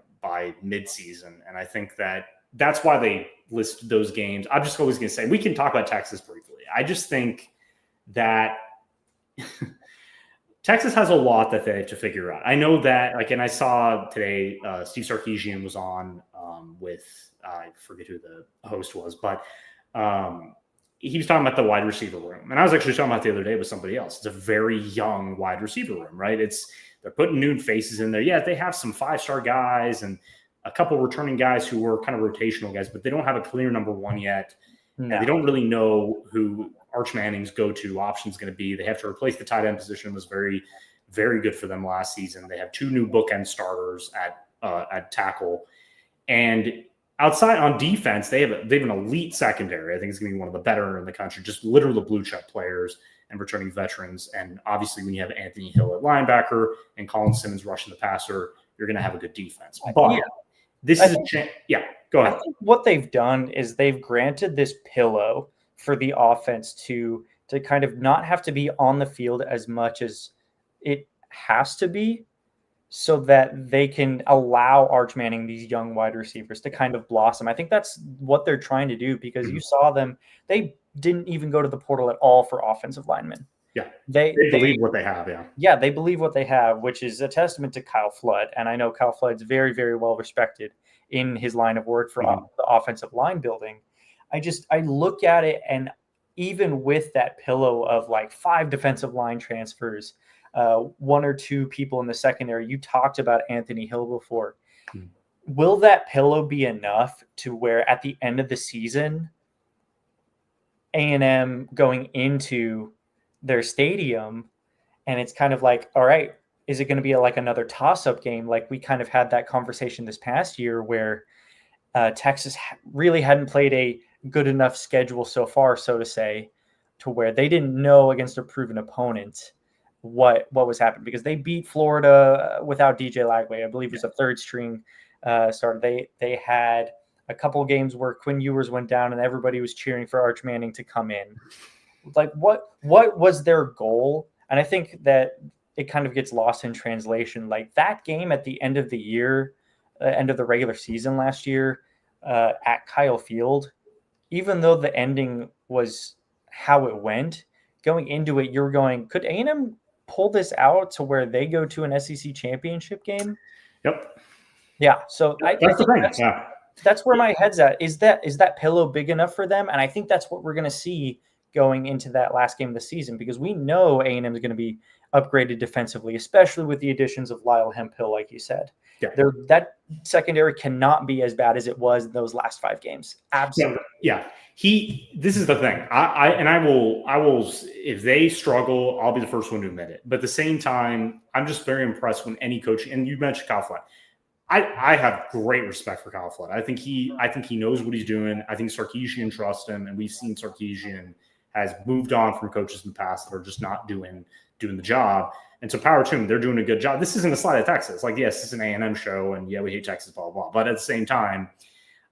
mid-season. And I think that's why they list those games. I'm just always going to say, we can talk about Texas briefly. I just think that Texas has a lot that they have to figure out. I know that, and I saw today Steve Sarkisian was on with, I forget who the host was, but he was talking about the wide receiver room. And I was actually talking about the other day with somebody else. It's a very young wide receiver room, right? They're putting new faces in there. Yeah, they have some 5-star guys and a couple returning guys who were kind of rotational guys, but they don't have a clear number 1 yet. No. And they don't really know who Arch Manning's go-to option is going to be. They have to replace the tight end position. It was very, very good for them last season. They have 2 new bookend starters at tackle. And outside on defense, they have an elite secondary. I think it's going to be one of the better in the country, just literally blue chip players and returning veterans. And obviously when you have Anthony Hill at linebacker and Colin Simmons rushing the passer, you're going to have a good defense. But this is a chance. Yeah, go ahead. I think what they've done is they've granted this pillow for the offense to kind of not have to be on the field as much as it has to be, so that they can allow Arch Manning, these young wide receivers, to kind of blossom. I think that's what they're trying to do, because you saw them. They didn't even go to the portal at all for offensive linemen. Yeah, they believe what they have, Yeah, they believe what they have, which is a testament to Kyle Flood. And I know Kyle Flood's very, very well respected in his line of work for the offensive line building. I look at it, and even with that pillow of 5 defensive line transfers, 1 or 2 people in the secondary, you talked about Anthony Hill before. Will that pillow be enough to where at the end of the season, A&M going into their stadium, and it's kind of all right, is it going to be like another toss-up game? Like we kind of had that conversation this past year where Texas really hadn't played a good enough schedule so far, so to say, to where they didn't know against a proven opponent what was happening, because they beat Florida without DJ Lagway. I believe it was a third string starter. They had a couple of games where Quinn Ewers went down and everybody was cheering for Arch Manning to come in. Like what was their goal? And I think that it kind of gets lost in translation. Like that game at the end of the year, end of the regular season last year at Kyle Field, even though the ending was how it went, going into it, you're going, could A&M pull this out to where they go to an SEC championship game? Yep. Yeah. So I That's the think thing. that's where my head's at. Is that pillow big enough for them? And I think that's what we're going to see going into that last game of the season, because we know A&M is going to be upgraded defensively, especially with the additions of Lyle Hemphill, like you said. Yeah. That secondary cannot be as bad as it was in those last 5 games. Absolutely. Yeah. This is the thing. I will, if they struggle, I'll be the first one to admit it. But at the same time, I'm just very impressed when any coach, and you mentioned Kyle Flood. I have great respect for Kyle Flood. I think he knows what he's doing. I think Sarkisian trusts him, and we've seen Sarkisian has moved on from coaches in the past that are just not doing the job. And so power to them, they're doing a good job. This isn't a slight at Texas. Like, yes, it's an A&M show, and yeah, we hate Texas, blah, blah, blah. But at the same time,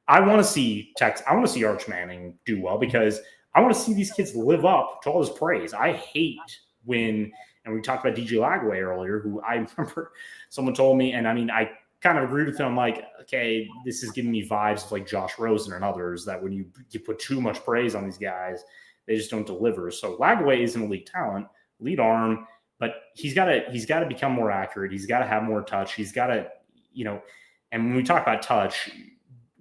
I want to see Arch Manning do well, because I want to see these kids live up to all this praise. I hate when, and we talked about DJ Lagway earlier, who I remember someone told me, and I mean, I kind of agreed with him. I'm like, okay, this is giving me vibes of like Josh Rosen and others, that when you put too much praise on these guys, they just don't deliver. So Lagway is an elite talent, lead arm, but he's got to become more accurate. He's got to have more touch. He's got to, and when we talk about touch,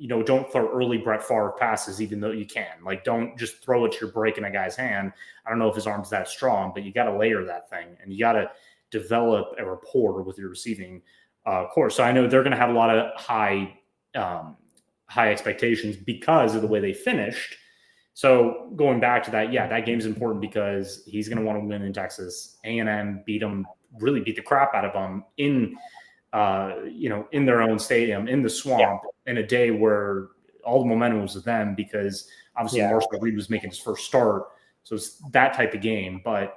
don't throw early Brett Favre passes, even though you can. Like, don't just throw it to your break in a guy's hand. I don't know if his arm's that strong, but you got to layer that thing, and you got to develop a rapport with your receiving core. So I know they're going to have a lot of high expectations because of the way they finished. So going back to that, yeah, that game's important because he's going to want to win in Texas. A&M beat the crap out of them in their own stadium, in the swamp, in a day where all the momentum was with them, because obviously Marshall Reed was making his first start. So it's that type of game. But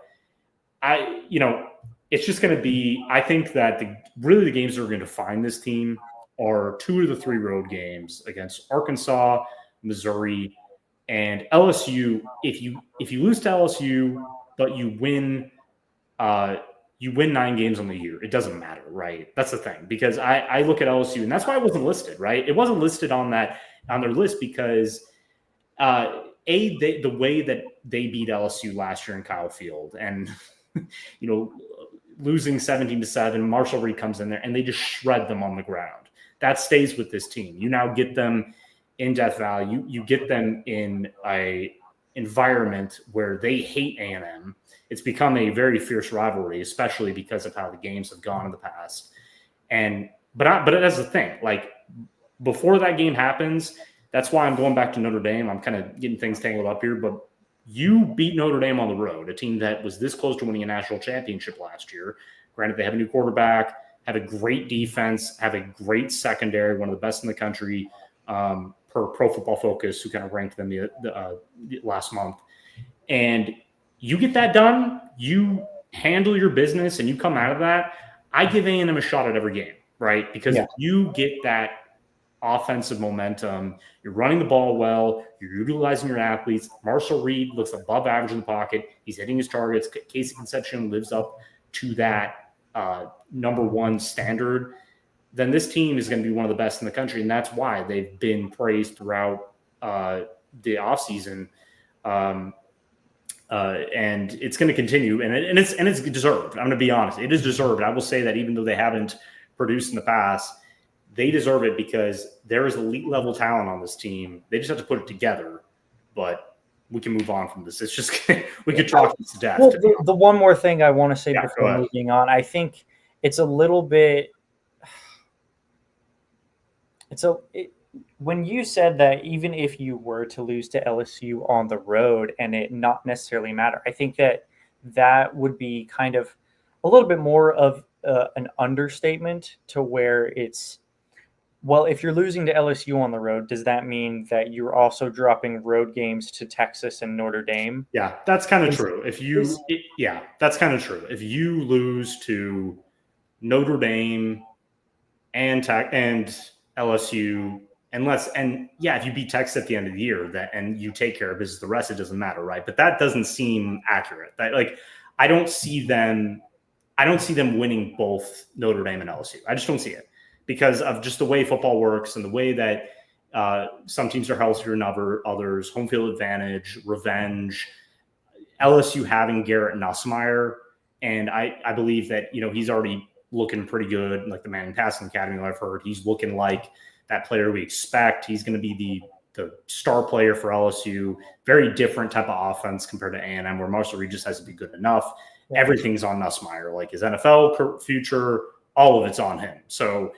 it's just going to be, I think that the games that are going to define this team are 2 of the 3 road games against Arkansas, Missouri, and LSU. If you lose to LSU, but you win 9 games on the year, it doesn't matter, right? That's the thing, because I look at LSU, and that's why it wasn't listed, right? It wasn't listed on their list because the way that they beat LSU last year in Kyle Field, and losing 17-7, Marshall Reed comes in there and they just shred them on the ground. That stays with this team. You now get them in Death Valley. You get them in a environment where they hate A&M. It's become a very fierce rivalry, especially because of how the games have gone in the past. But that's the thing. Like, before that game happens, that's why I'm going back to Notre Dame. I'm kind of getting things tangled up here, but you beat Notre Dame on the road, a team that was this close to winning a national championship last year. Granted, they have a new quarterback, have a great defense, have a great secondary, one of the best in the country, per Pro Football Focus, who kind of ranked them the last month. And you get that done, you handle your business, and you come out of that, I give A&M a shot at every game, right? Because if you get that offensive momentum, you're running the ball well, you're utilizing your athletes. Marshall Reed looks above average in the pocket. He's hitting his targets. Casey Concepcion lives up to that number 1 standard. Then this team is going to be one of the best in the country, and that's why they've been praised throughout the offseason. And it's going to continue, and it's deserved. I'm going to be honest; it is deserved. I will say that even though they haven't produced in the past, they deserve it because there is elite level talent on this team. They just have to put it together. But we can move on from this. It's just we could talk this to death. Well, the one more thing I want to say before moving on, I think it's a little bit. When you said that even if you were to lose to LSU on the road and it not necessarily matter, I think that would be kind of a little bit more of an understatement to where it's, well, if you're losing to LSU on the road, does that mean that you're also dropping road games to Texas and Notre Dame? Yeah, that's kind of true. That's kind of true. If you lose to Notre Dame and LSU, if you beat Texas at the end of the year, and you take care of business, the rest, it doesn't matter, right? But that doesn't seem accurate. I don't see them winning both Notre Dame and LSU. I just don't see it because of just the way football works and the way that some teams are healthier than others, home field advantage, revenge, LSU having Garrett Nussmeier. And I believe that, he's already looking pretty good, like the Manning Passing Academy I've heard. He's looking like that player we expect. He's going to be the star player for LSU. Very different type of offense compared to A&M, where Marshall Reed just has to be good enough. Yeah. Everything's on Nussmeier, like his NFL future, all of it's on him. So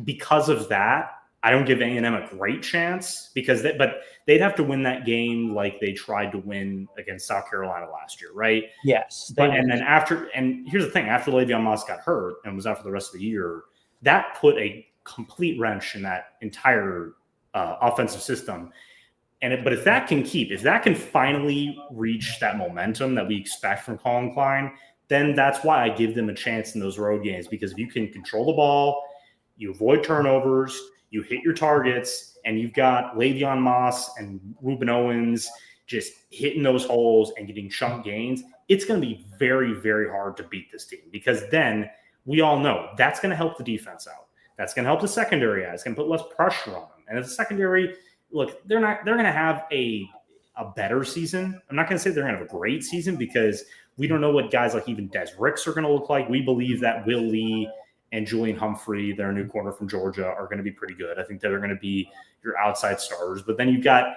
because of that, I don't give A&M a great chance but they'd have to win that game like they tried to win against South Carolina last year, right? Yes. And here's the thing, after Le'Veon Moss got hurt and was out for the rest of the year, that put a complete wrench in that entire offensive system. But if that can finally reach that momentum that we expect from Colin Klein, then that's why I give them a chance in those road games, because if you can control the ball, you avoid turnovers, you hit your targets, and you've got Le'Veon Moss and Ruben Owens just hitting those holes and getting chunk gains, it's going to be very, very hard to beat this team, because then we all know that's going to help the defense out. That's going to help the secondary out. It's going to put less pressure on them. And if the secondary, look, they're going to have a better season. I'm not going to say they're going to have a great season, because we don't know what guys like even Des Ricks are going to look like. We believe that Will Lee and Julian Humphrey, their new corner from Georgia, are going to be pretty good. I think they're going to be your outside starters. But then you've got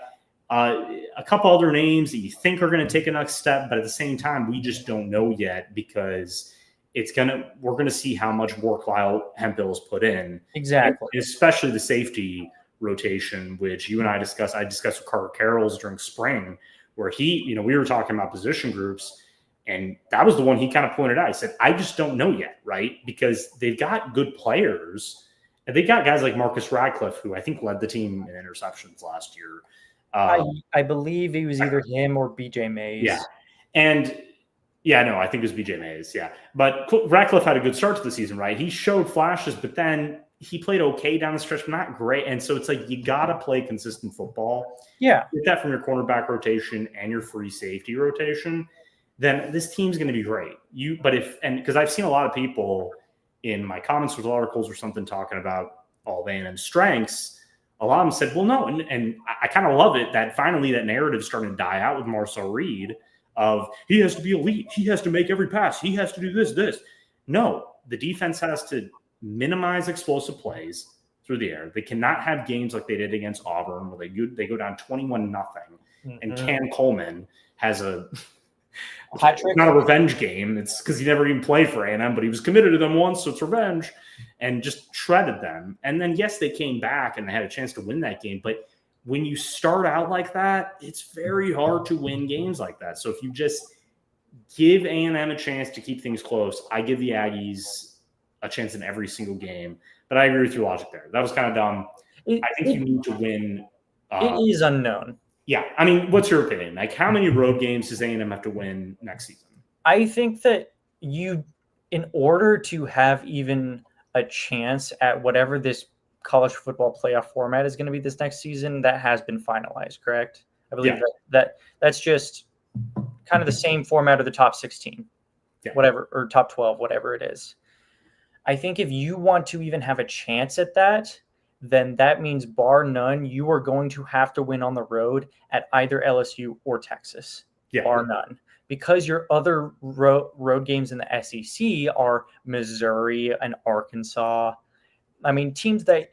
a couple other names that you think are going to take a next step, but at the same time, we just don't know yet, because we're going to see how much work Lyle Hemphill has put in. Exactly. And especially the safety rotation, which you and I discussed with Carter Carrolls during spring, where we were talking about position groups, and that was the one he kind of pointed out. He said, I just don't know yet, right? Because they've got good players, and they got guys like Marcus Radcliffe, who I think led the team in interceptions last year. I believe he was either him or BJ Mays. Yeah. And I think it was BJ Mays. Yeah. But Radcliffe had a good start to the season, right? He showed flashes, but then he played okay down the stretch, but not great. And so it's like, you got to play consistent football. Yeah. Get that from your cornerback rotation and your free safety rotation, then this team's going to be great. Because I've seen a lot of people in my comments with articles or something talking about all of A&M's strengths, a lot of them said, well, no. And I kind of love it that finally that narrative is starting to die out with Marcel Reed of he has to be elite. He has to make every pass. He has to do this. No, the defense has to minimize explosive plays through the air. They cannot have games like they did against Auburn where they go down 21-0, and Cam Coleman has it's not a revenge game. It's because he never even played for A&M, but he was committed to them once, so it's revenge, and just shredded them. And then, yes, they came back and they had a chance to win that game. But when you start out like that, it's very hard to win games like that. So if you just give A&M a chance to keep things close, I give the Aggies a chance in every single game. But I agree with your logic there. That was kind of dumb. I think you need to win. It is unknown. Yeah. I mean, what's your opinion? Like, how many road games does A&M have to win next season? I think that in order to have even a chance at whatever this college football playoff format is going to be this next season, that has been finalized, correct? I believe that's just kind of the same format of the top 16, whatever, or top 12, whatever it is. I think if you want to even have a chance at that, then that means bar none, you are going to have to win on the road at either LSU or Texas, bar none. Because your other road games in the SEC are Missouri and Arkansas. I mean, teams that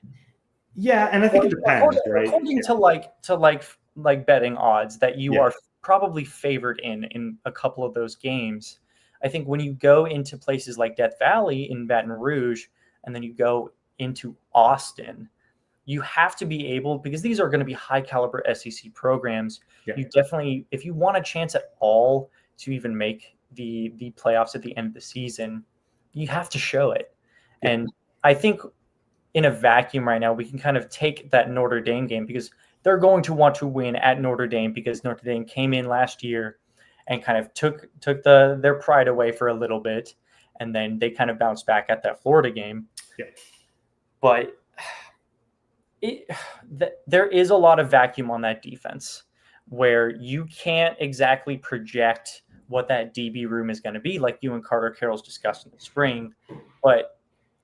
and I think it depends, right? According to like betting odds that you are probably favored in a couple of those games. I think when you go into places like Death Valley in Baton Rouge, and then you go into Austin, you have to be able, because these are going to be high caliber SEC programs. You definitely, if you want a chance at all to even make the playoffs at the end of the season, you have to show it. Yeah. And I think in a vacuum right now, we can kind of take that Notre Dame game because they're going to want to win at Notre Dame because Notre Dame came in last year and kind of took their pride away for a little bit, and then they kind of bounced back at that Florida game. Yeah. But there is a lot of vacuum on that defense where you can't exactly project what that DB room is going to be, like you and Carter Carroll's discussed in the spring.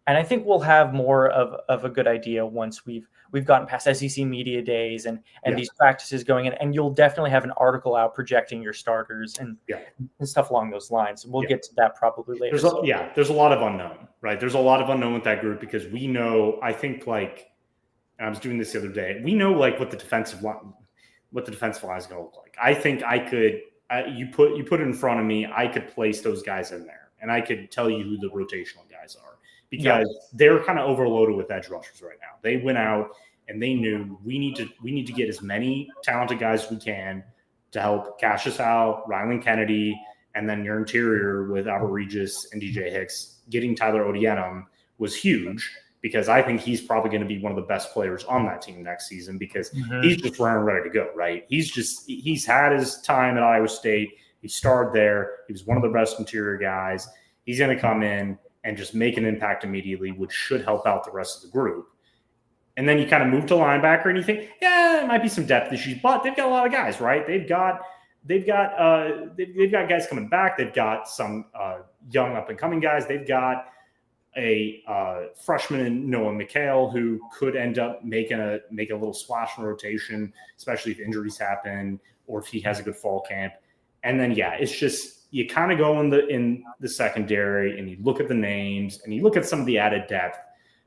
And I think we'll have more of a good idea once we've gotten past SEC media days and these practices going in, and you'll definitely have an article out projecting your starters and stuff along those lines. We'll get to that probably later. There's a lot of unknown, right? There's a lot of unknown with that group because we know, I think I was doing this the other day. We know what the defensive line is going to look like. I think I could, you put it in front of me, I could place those guys in there and I could tell you who the rotational guys are. Because they're kind of overloaded with edge rushers right now. They went out and they knew we need to get as many talented guys as we can to help Cassius out, Rylan Kennedy, and then your interior with Albert Regis and DJ Hicks. Getting Tyler Odienum was huge because I think he's probably going to be one of the best players on that team next season because he's just running ready to go, right? He's had his time at Iowa State. He started there. He was one of the best interior guys. He's going to come in and just make an impact immediately, which should help out the rest of the group. And then you kind of move to linebacker and you think, it might be some depth issues, but they've got a lot of guys, right? They've got guys coming back. They've got some young up and coming guys. They've got a freshman in Noah McHale who could end up make a little splash in rotation, especially if injuries happen or if he has a good fall camp. And then, it's just, you kind of go in the secondary and you look at the names and you look at some of the added depth,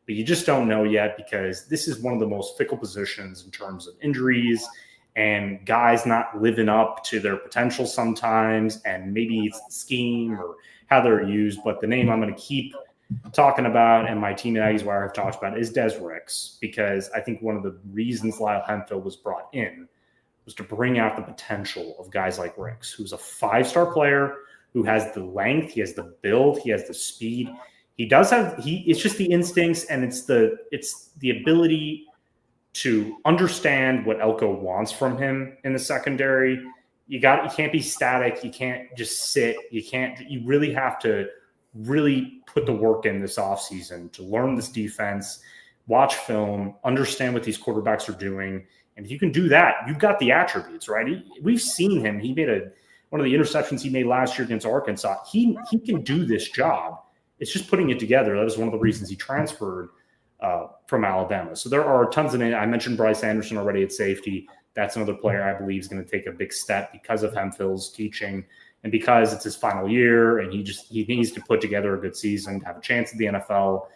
but you just don't know yet because this is one of the most fickle positions in terms of injuries and guys not living up to their potential sometimes. And maybe it's the scheme or how they're used. But the name I'm going to keep talking about and my team at Aggies where I've talked about is Des Ricks, because I think one of the reasons Lyle Hemphill was brought in was to bring out the potential of guys like Ricks, who's a 5-star player, who has the length, he has the build, he has the speed. It's just the instincts and it's the ability to understand what Elko wants from him in the secondary. You can't be static. You can't just sit. You really have to really put the work in this offseason to learn this defense, watch film, understand what these quarterbacks are doing. And if you can do that, you've got the attributes, right? We've seen him. He made one of the interceptions he made last year against Arkansas. He can do this job. It's just putting it together. That was one of the reasons he transferred from Alabama. So there are tons of names. I mentioned Bryce Anderson already at safety. That's another player I believe is going to take a big step because of Hemphill's teaching and because it's his final year and he needs to put together a good season to have a chance at the NFL.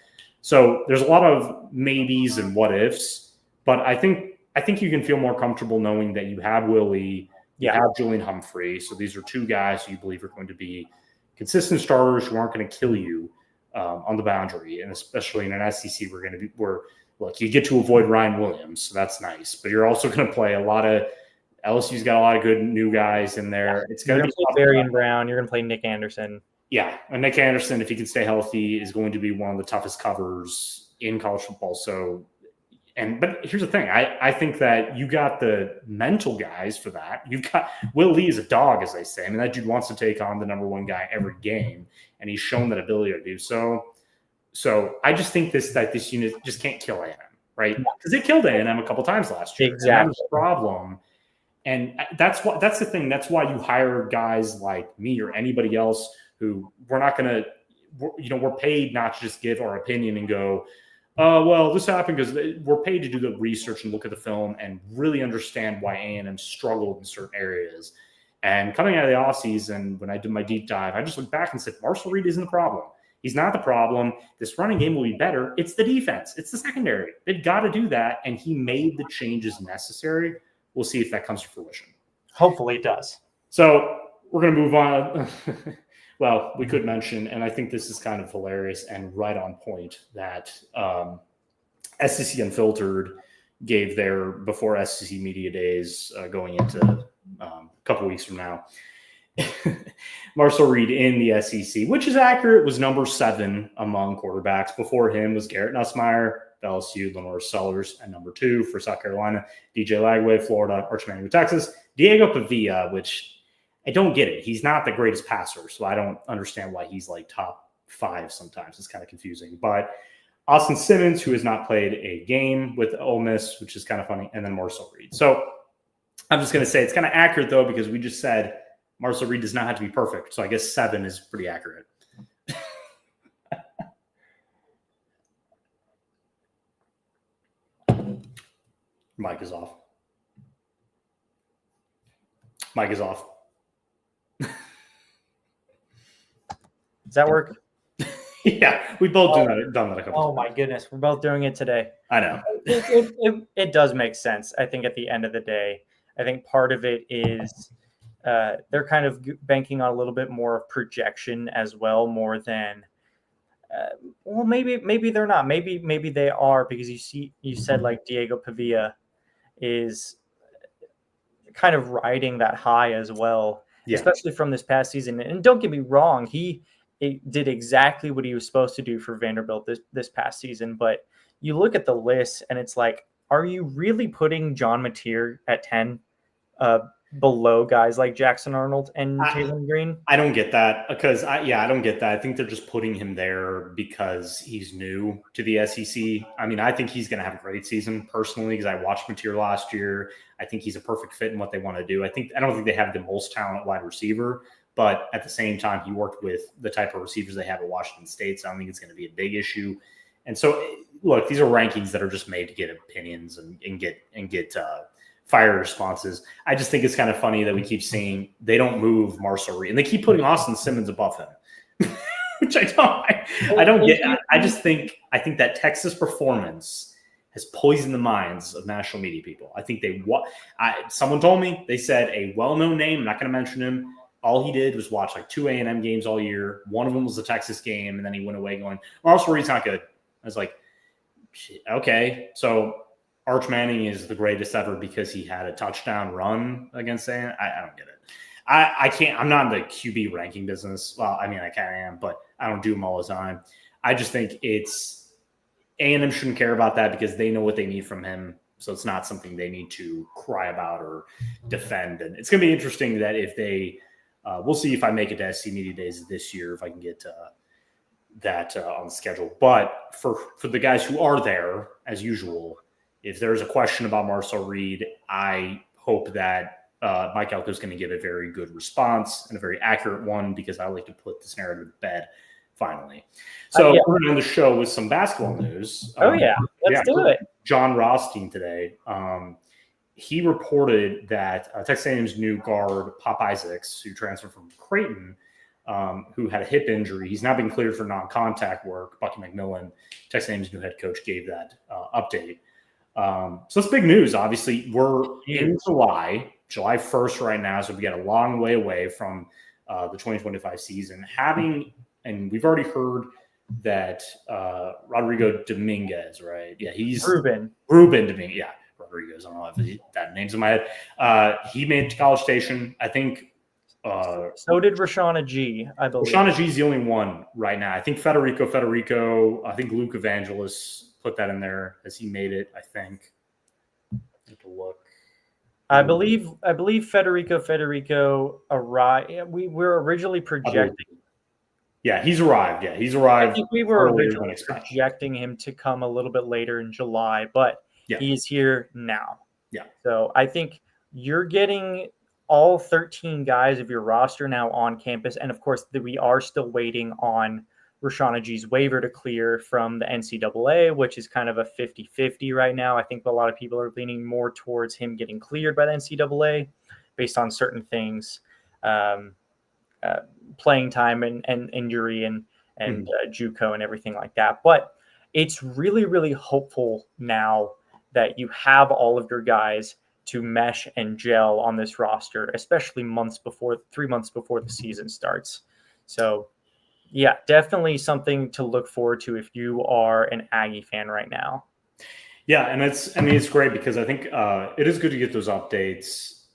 So there's a lot of maybes and what ifs, but I think you can feel more comfortable knowing that you have Willie, you have Julian Humphrey. So these are two guys who you believe are going to be consistent starters who aren't going to kill you on the boundary. And especially in an SEC, look, you get to avoid Ryan Williams, so that's nice. But you're also going to play LSU's got a lot of good new guys in there. It's going to be Varian Brown. You're going to play Nick Anderson. Yeah, and Nick Anderson, if he can stay healthy, is going to be one of the toughest covers in college football. But here's the thing. I think that you got the mental guys for that. You've got Will Lee is a dog, as they say. I mean, that dude wants to take on the number one guy every game, and he's shown that ability to do so. So I just think this unit just can't kill A&M, right? Because it killed A&M a couple times last year. Exactly. That was the problem. And that's the thing. That's why you hire guys like me or anybody else who we're paid not to just give our opinion and go, well, this happened because we're paid to do the research and look at the film and really understand why A&M struggled in certain areas. And coming out of the offseason, when I did my deep dive, I just looked back and said, Marshall Reed isn't the problem. He's not the problem. This running game will be better. It's the defense. It's the secondary. They've got to do that. And he made the changes necessary. We'll see if that comes to fruition. Hopefully it does. So we're going to move on. Well, we could mention, and I think this is kind of hilarious and right on point, that SEC Unfiltered gave their before SEC Media Days going into a couple weeks from now. Marcel Reed in the SEC, which is accurate, was number 7 among quarterbacks. Before him was Garrett Nussmeier, LSU, Lamar Sellers, and number 2 for South Carolina, DJ Lagway, Florida, Arch Manning, Texas, Diego Pavia, which I don't get it. He's not the greatest passer, so I don't understand why he's like top 5 sometimes. It's kind of confusing. But Austin Simmons, who has not played a game with Ole Miss, which is kind of funny, and then Marcel Reed. So I'm just going to say it's kind of accurate, though, because we just said Marcel Reed does not have to be perfect. So I guess 7 is pretty accurate. Mic is off. Mic is off. Does that work? Yeah, we both done that a couple times. Oh, my goodness. We're both doing it today. I know. It does make sense, I think, at the end of the day. I think part of it is they're kind of banking on a little bit more of projection as well, more than well, maybe they're not. Maybe they are, because you said like Diego Pavia is kind of riding that high as well, especially from this past season. And don't get me wrong, he did exactly what he was supposed to do for Vanderbilt this past season. But you look at the list and it's like, are you really putting John Mateer at 10 below guys like Jackson Arnold and Taylon Green? I don't get that, because I don't get that. I think they're just putting him there because he's new to the SEC. I mean, I think he's going to have a great season personally, because I watched Mateer last year. I think he's a perfect fit in what they want to do. I don't think they have the most talent wide receiver, but at the same time, he worked with the type of receivers they have at Washington State, so I don't think it's going to be a big issue. And so, look, these are rankings that are just made to get opinions and get fire responses. I just think it's kind of funny that we keep seeing they don't move Marcel Reed, and they keep putting Austin Simmons above him, which I don't get. I think that Texas performance has poisoned the minds of national media people. I think someone told me, they said a well-known name, I'm not going to mention him, all he did was watch like 2 A&M games all year. One of them was the Texas game, and then he went away going, Marcel Reed's not good. I was like, okay, so Arch Manning is the greatest ever because he had a touchdown run against A&M. I don't get it. I can't. I'm not in the QB ranking business. Well, I mean, I kind of am, but I don't do them all the time. I just think it's A&M shouldn't care about that because they know what they need from him. So it's not something they need to cry about or defend. And it's going to be interesting that if they we'll see if I make it to SC Media Days this year, if I can get that on the schedule. But for the guys who are there, as usual, if there's a question about Marcel Reed, I hope that Mike Elko is going to give a very good response and a very accurate one, because I like to put this narrative to bed finally. So we're going to end the show with some basketball news. Let's do it. John Rothstein today, he reported that Texas A&M's new guard, Pop Isaacs, who transferred from Creighton, who had a hip injury, he's now been cleared for non-contact work. Bucky McMillan, Texas A&M's new head coach, gave that update. So it's big news. Obviously, we're in July 1st right now, so we got a long way away from the 2025 season. And we've already heard that Rodrigo Dominguez, right? Yeah, he's Ruben Dominguez. Yeah, Rodriguez. I don't know if that name's in my head. He made it to College Station, I think. So did Rashawn Agee, I believe. Rashawn Agee is the only one right now. I think Federico. I think Luke Evangelos put that in there as he made it, I think. I have to look. I believe Federico arrived. We were originally projecting. Yeah, he's arrived. I think we were originally projecting him to come a little bit later in July, but he's here now. Yeah. So I think you're getting all 13 guys of your roster now on campus. And of course, we are still waiting on Rashawn Agee's waiver to clear from the NCAA, which is kind of a 50-50 right now. I think a lot of people are leaning more towards him getting cleared by the NCAA based on certain things, playing time and injury and JUCO and everything like that. But it's really, really hopeful now that you have all of your guys to mesh and gel on this roster, especially 3 months before the season starts. So yeah, definitely something to look forward to if you are an Aggie fan right now. Yeah, and it's great because I think it is good to get those updates.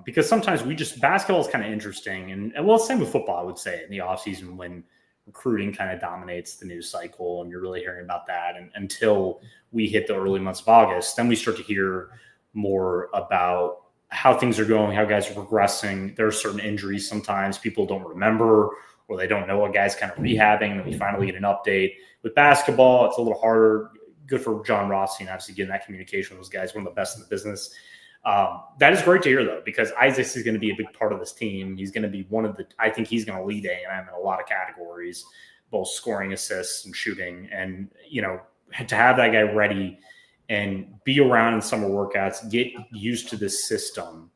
because sometimes basketball is kind of interesting. And well, same with football, I would say, in the offseason when recruiting kind of dominates the news cycle and you're really hearing about that. And until we hit the early months of August, then we start to hear more about how things are going, how guys are progressing. There are certain injuries sometimes people don't remember, or they don't know what guys kind of rehabbing, and we finally get an update. With basketball, it's a little harder. Good for John Rossi and obviously getting that communication with those guys, one of the best in the business. That is great to hear, though, because Isaacs is going to be a big part of this team. He's going to be I think he's going to lead A&M in a lot of categories, both scoring, assists, and shooting. And, to have that guy ready and be around in summer workouts, get used to this system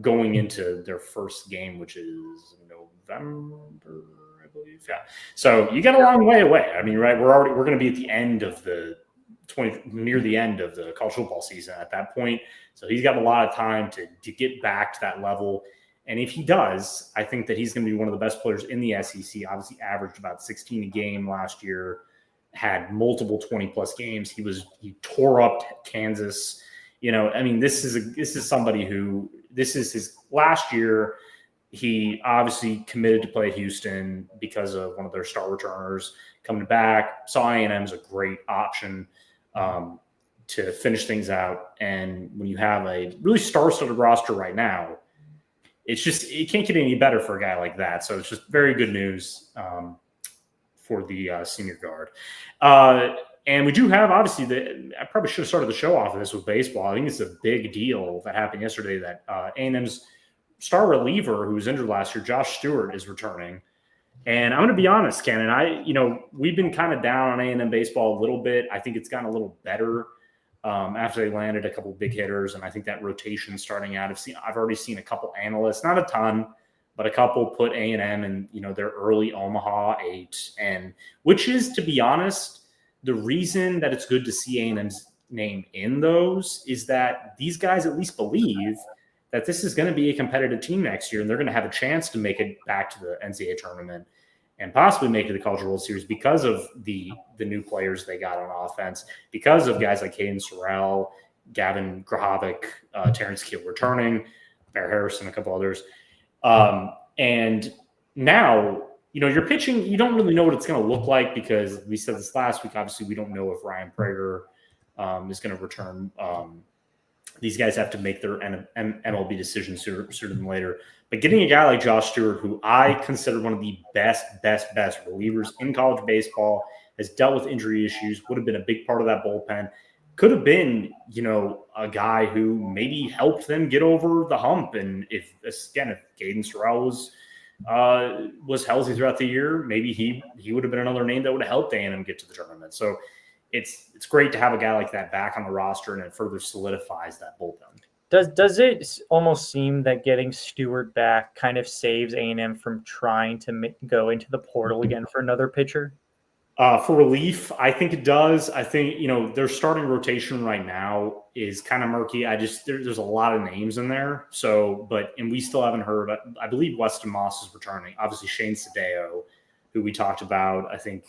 going into their first game, which is November, I believe. Yeah. So you got a long way away. I mean, right, we're going to be at the end of near the end of the college football season at that point. So he's got a lot of time to get back to that level. And if he does, I think that he's going to be one of the best players in the SEC. Obviously averaged about 16 a game last year, had multiple 20-plus games. He tore up Kansas. This is somebody who, this is his last year. He obviously committed to play at Houston because of one of their star returners coming back. Saw A&M as a great option to finish things out. And when you have a really star-studded roster right now, it can't get any better for a guy like that. So it's just very good news for the senior guard. And we do have, obviously, I probably should have started the show off of this with baseball. I think it's a big deal that happened yesterday that A&M's star reliever who was injured last year, Josh Stewart, is returning. And I'm going to be honest, Ken, we've been kind of down on A&M baseball a little bit. I think it's gotten a little better after they landed a couple of big hitters, and I think that rotation starting out. I've already seen a couple analysts, not a ton, but a couple put A&M in their early Omaha 8, and which is, to be honest, the reason that it's good to see A&M's name in those is that these guys at least believe that this is going to be a competitive team next year, and they're going to have a chance to make it back to the NCAA tournament and possibly make it to the College World Series because of the new players they got on offense, because of guys like Caden Sorrell, Gavin Grahovic, Terrence Keel returning, Bear Harrison, a couple others. And now, you're pitching, you don't really know what it's going to look like because we said this last week. Obviously, we don't know if Ryan Prager is going to return. These guys have to make their MLB decisions sooner than later. But getting a guy like Josh Stewart, who I consider one of the best relievers in college baseball, has dealt with injury issues, would have been a big part of that bullpen, could have been, a guy who maybe helped them get over the hump. And if Caden Sorrell was healthy throughout the year, maybe he would have been another name that would have helped A&M get to the tournament. So it's great to have a guy like that back on the roster, and it further solidifies that bullpen. Does it almost seem that getting Stewart back kind of saves A&M from trying to go into the portal again for another pitcher? For relief, I think it does. I think, their starting rotation right now is kind of murky. There's a lot of names in there. So, and we still haven't heard, I believe Weston Moss is returning. Obviously Shane Sadeo, who we talked about. I think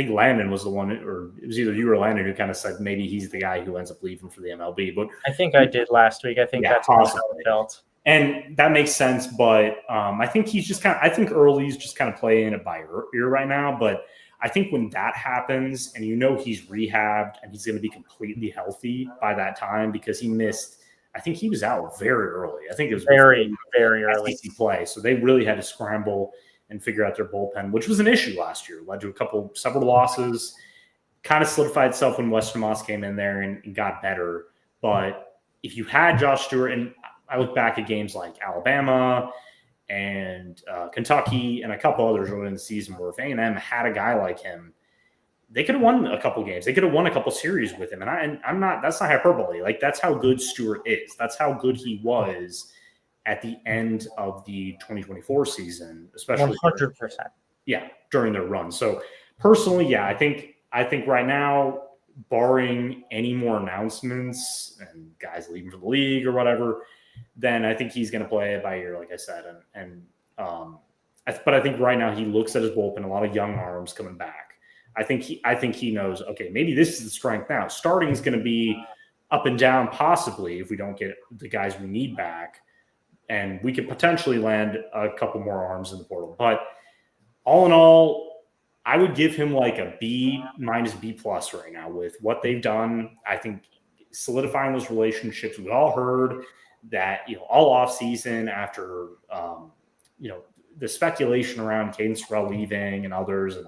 Landon was the one, or it was either you or Landon who kind of said maybe he's the guy who ends up leaving for the MLB. But I think I did last week. I think that's how it felt. And that makes sense, but I think I think Early's just kind of playing it by ear right now. But I think when that happens and he's rehabbed and he's going to be completely healthy by that time, because I think he was out very early. I think it was very early SEC play. So they really had to scramble and figure out their bullpen, which was an issue last year. Led to several losses, kind of solidified itself when Weston Moss came in there and got better. But if you had Josh Stewart, and I look back at games like Alabama and Kentucky and a couple others early in the season where if A&M had a guy like him, they could have won a couple games. They could have won a couple series with him. And I'm not, that's not hyperbole. Like, that's how good Stewart is. That's how good he was at the end of the 2024 season, especially 100%. During their run. So personally, I think right now, barring any more announcements and guys leaving for the league or whatever, then I think he's going to play it by ear, like I said. But I think right now he looks at his bullpen, a lot of young arms coming back. I think he knows, okay, maybe this is the strength now. Starting is going to be up and down possibly if we don't get the guys we need back. And we could potentially land a couple more arms in the portal. But all in all, I would give him like a B minus B plus right now with what they've done. I think solidifying those relationships. We all heard that, all off season after, the speculation around Caden Sorrell leaving and others. And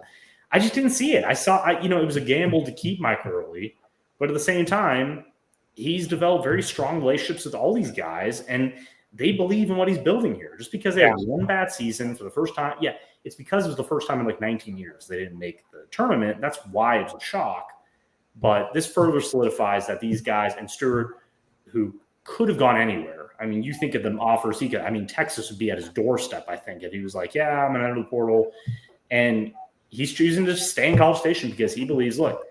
I just didn't see it. I saw, it was a gamble to keep Mike Early, but at the same time, he's developed very strong relationships with all these guys, and they believe in what he's building here. Just because they had one bad season for the first time, it's because it was the first time in like 19 years they didn't make the tournament. That's why it's a shock. But this further solidifies that these guys, and Stewart, who could have gone anywhere. I mean, you think of them offers he could. I mean, Texas would be at his doorstep, I think, if he was like, yeah, I'm going to enter the portal. And he's choosing to stay in College Station because he believes, look,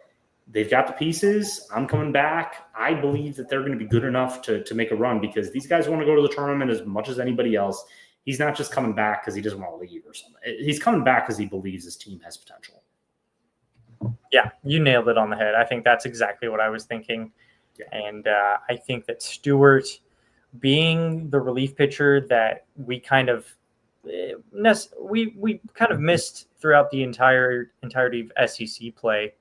they've got the pieces. I'm coming back. I believe that they're going to be good enough to make a run because these guys want to go to the tournament as much as anybody else. He's not just coming back because he doesn't want to leave or something. He's coming back because he believes his team has potential. Yeah, you nailed it on the head. I think that's exactly what I was thinking. Yeah. And I think that Stewart, being the relief pitcher that we kind of missed throughout the entirety of SEC play,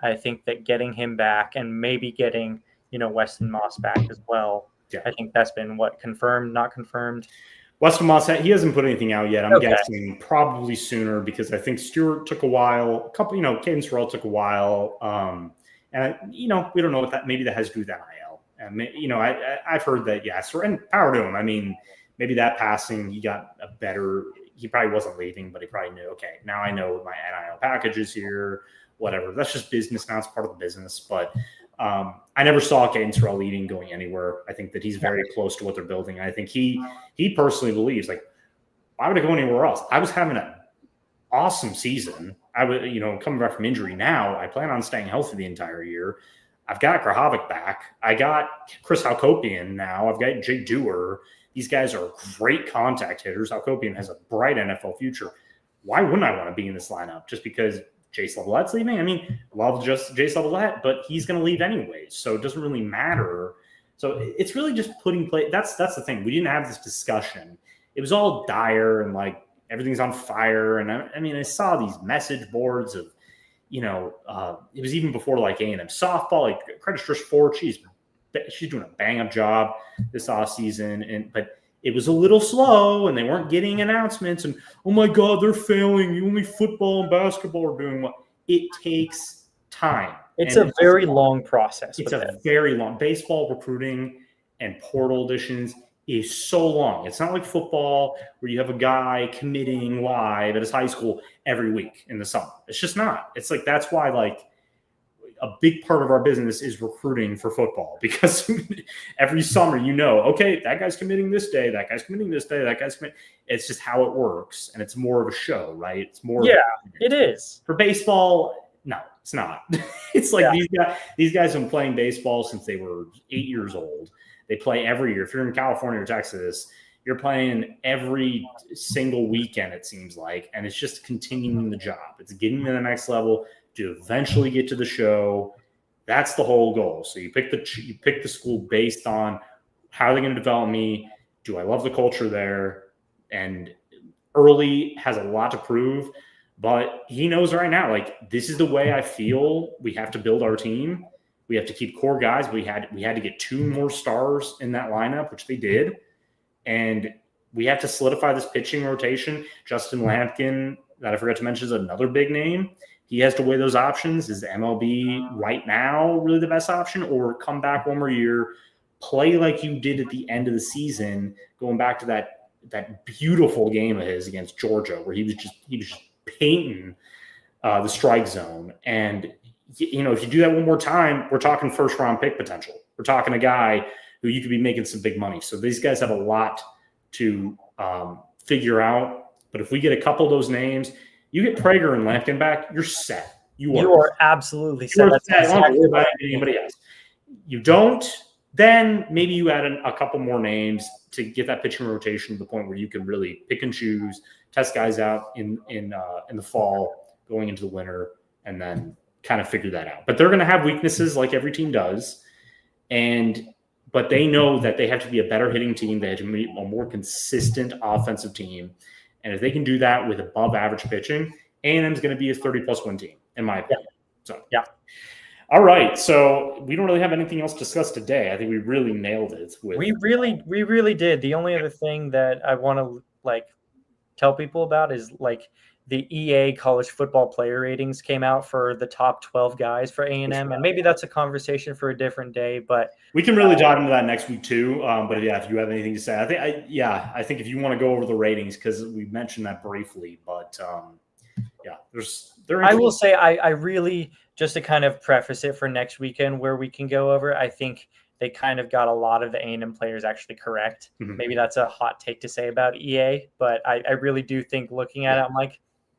I think that getting him back and maybe getting, Weston Moss back as well. Yeah. I think that's been confirmed, not confirmed. Weston Moss, he hasn't put anything out yet. I'm guessing probably sooner because I think Stewart took a while. Caden Sorrell took a while. And we don't know what that, maybe that has to do with NIL. And, I've heard that, and power to him. I mean, maybe that passing, he probably wasn't leaving, but he probably knew, okay, now I know my NIL package is here, whatever. That's just business now. It's part of the business. But I never saw Caden Sorrell leaving, going anywhere. I think that he's very close to what they're building. And I think he personally believes, like, why would I go anywhere else? I was having an awesome season. I would, coming back from injury now, I plan on staying healthy the entire year. I've got Krahovic back. I got Chris Halkopian now. I've got Jake Dewar. These guys are great contact hitters. Halkopian has a bright NFL future. Why wouldn't I want to be in this lineup? Just because Jace Lavallette's leaving? I mean, love just Jace Lavallette, but he's going to leave anyways, so it doesn't really matter. So it's really just putting play. That's the thing. We didn't have this discussion. It was all dire and like everything's on fire. And I saw these message boards of, it was even before like A&M softball, like credit Trish Ford. She's doing a bang up job this offseason. But it was a little slow and they weren't getting announcements and, oh my God, they're failing. Only football and basketball are doing what it takes time. It's a very long process. It's a very long baseball recruiting and portal additions is so long. It's not like football where you have a guy committing live at his high school every week in the summer. It's just not. It's like, that's why like a big part of our business is recruiting for football because every summer, okay, that guy's committing this day, that guy's committing this day, that guy's committing. It's just how it works. And it's more of a show, right? It's more. Yeah, it is. For baseball, no, it's not. It's like these guys have been playing baseball since they were 8 years old. They play every year. If you're in California or Texas, you're playing every single weekend, it seems like. And it's just continuing the job. It's getting to the next level to eventually get to the show. That's the whole goal. So you pick the school based on how they're going to develop me. Do I love the culture there? And Early has a lot to prove, but he knows right now, like, this is the way I feel we have to build our team. We have to keep core guys. We had to get 2 more stars in that lineup, which they did. And we have to solidify this pitching rotation. Justin Lampkin, that I forgot to mention, is another big name. He has to weigh those options. Is MLB right now really the best option, or come back one more year, play like you did at the end of the season, going back to that beautiful game of his against Georgia where he was just painting the strike zone. And if you do that one more time, we're talking first round pick potential. We're talking a guy who you could be making some big money. So these guys have a lot to figure out. But if we get a couple of those names, you get Prager and Lampkin back, you're set. You are absolutely set. Don't worry about anybody else. You don't, then maybe you add a couple more names to get that pitching rotation to the point where you can really pick and choose, test guys out in the fall, going into the winter, and then kind of figure that out. But they're going to have weaknesses like every team does. But they know that they have to be a better hitting team. They have to be a more consistent offensive team. And if they can do that with above average pitching, A&M is going to be a 30-plus win team, in my opinion. So, yeah. All right. So we don't really have anything else discussed today. I think we really nailed it. We really did. The only other thing that I want to tell people about is the EA college football player ratings came out for the top 12 guys for A&M, and maybe that's a conversation for a different day. But we can really dive into that next week too. But yeah, if you have anything to say, I think if you want to go over the ratings, because we mentioned that briefly, but I will say I really, just to kind of preface it for next weekend where we can go over, I think they kind of got a lot of the A&M players actually correct. Mm-hmm. Maybe that's a hot take to say about EA, but I really do think looking at it, I'm like,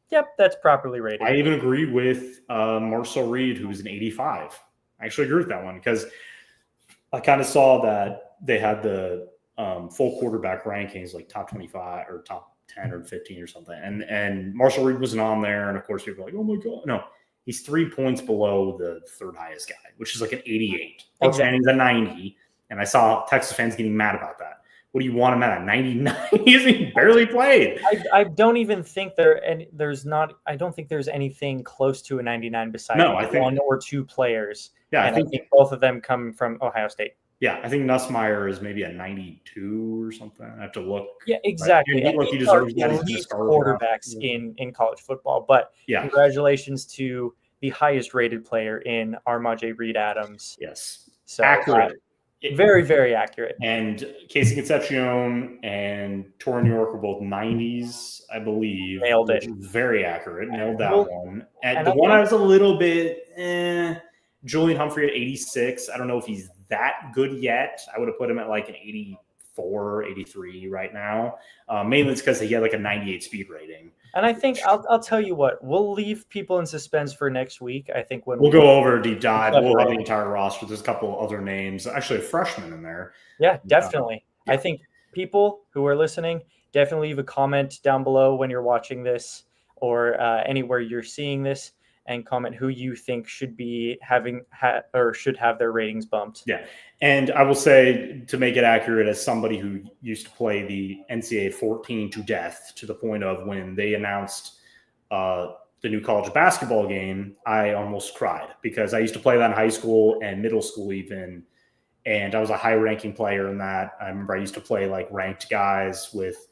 yep, that's properly rated. I even agree with Marcel Reed, who's an 85. I actually agree with that one because I kind of saw that they had the full quarterback rankings, like top 25 or top 10 or 15 or something. And Marcel Reed wasn't on there. And of course, people were like, oh my God. No, he's 3 points below the third highest guy, which is like an 88. Exactly. And he's a 90. And I saw Texas fans getting mad about that. What do you want him at 99? He barely played. I don't even think I don't think there's anything close to a 99 besides one or two players. Yeah, I think both of them come from Ohio State. Yeah, I think Nussmeier is maybe a 92 or something. I have to look. Yeah, exactly. He deserves elite quarterbacks in college football. But congratulations to the highest rated player in Armaj Reed Adams. Yes. So accurate. Very, very accurate. And Casey Concepcion and Torrin York were both 90s, I believe. Nailed it. Very accurate. Nailed that one. And the one I was a little bit, Julian Humphrey at 86. I don't know if he's that good yet. I would have put him at like an 84, 83 right now. Mainly it's because he had like a 98 speed rating. And I think I'll tell you what, we'll leave people in suspense for next week. I think when we'll go over a deep dive, we'll have the entire roster. There's a couple other names, actually a freshman in there. Yeah, definitely. I think people who are listening, definitely leave a comment down below when you're watching this or anywhere you're seeing this, and comment who you think should be should have their ratings bumped. Yeah. And I will say, to make it accurate, as somebody who used to play the NCAA 14 to death, to the point of when they announced the new college basketball game, I almost cried because I used to play that in high school and middle school even. And I was a high ranking player in that. I remember I used to play like ranked guys with,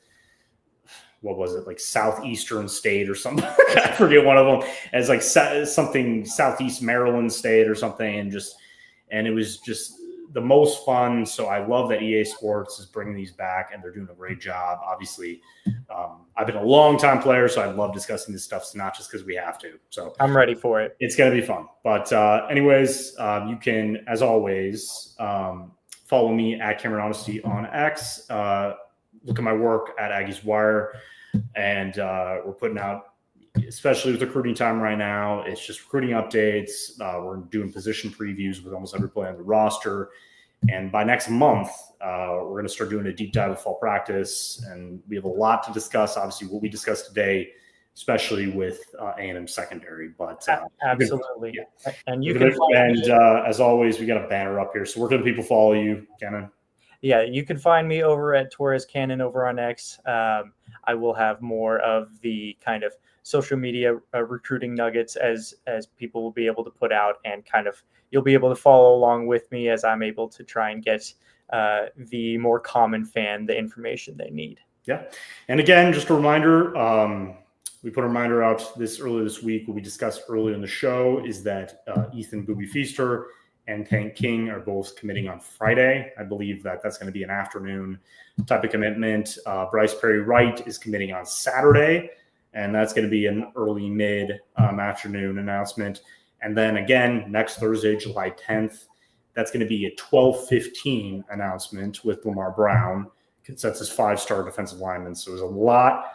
what was it, like Southeastern State or something? I forget one of them. As like something Southeast Maryland State or something, and it was just the most fun. So I love that EA Sports is bringing these back, and they're doing a great job. Obviously, I've been a long time player, so I love discussing this stuff. So not just because we have to. So I'm ready for it. It's gonna be fun. But anyways, you can, as always, follow me at Cameron Honesty on X. Look at my work at Aggies Wire, and we're putting out, especially with recruiting time right now, it's just recruiting updates. We're doing position previews with almost every player on the roster. And by next month, we're going to start doing a deep dive of fall practice. And we have a lot to discuss, obviously, what we discussed today, especially with A&M secondary. But absolutely. And as always, we got a banner up here. So where can people follow you, Cannon? Yeah, you can find me over at Torres Cannon over on X. I will have more of the kind of social media recruiting nuggets as people will be able to put out, and kind of you'll be able to follow along with me as I'm able to try and get the more common fan the information they need. Yeah. And again, just a reminder, we put a reminder out earlier this week. What we discussed earlier in the show is that Ethan Booby Feaster and Tank King are both committing on Friday. I believe that's going to be an afternoon type of commitment. Bryce Perry Wright is committing on Saturday, and that's going to be an early mid afternoon announcement. And then again, next Thursday, July 10th, that's going to be a 12:15 announcement with Lamar Brown, consensus 5-star defensive lineman. So there's a lot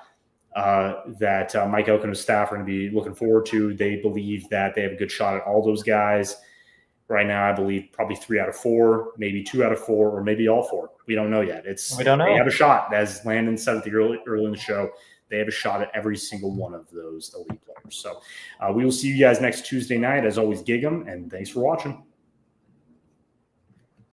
that Mike Elk and his staff are going to be looking forward to. They believe that they have a good shot at all those guys. Right now, I believe probably 3 out of 4, maybe 2 out of 4, or maybe all 4. We don't know yet. We don't know. They have a shot. As Landon said early in the show, they have a shot at every single one of those elite players. So we will see you guys next Tuesday night. As always, gig 'em, and thanks for watching.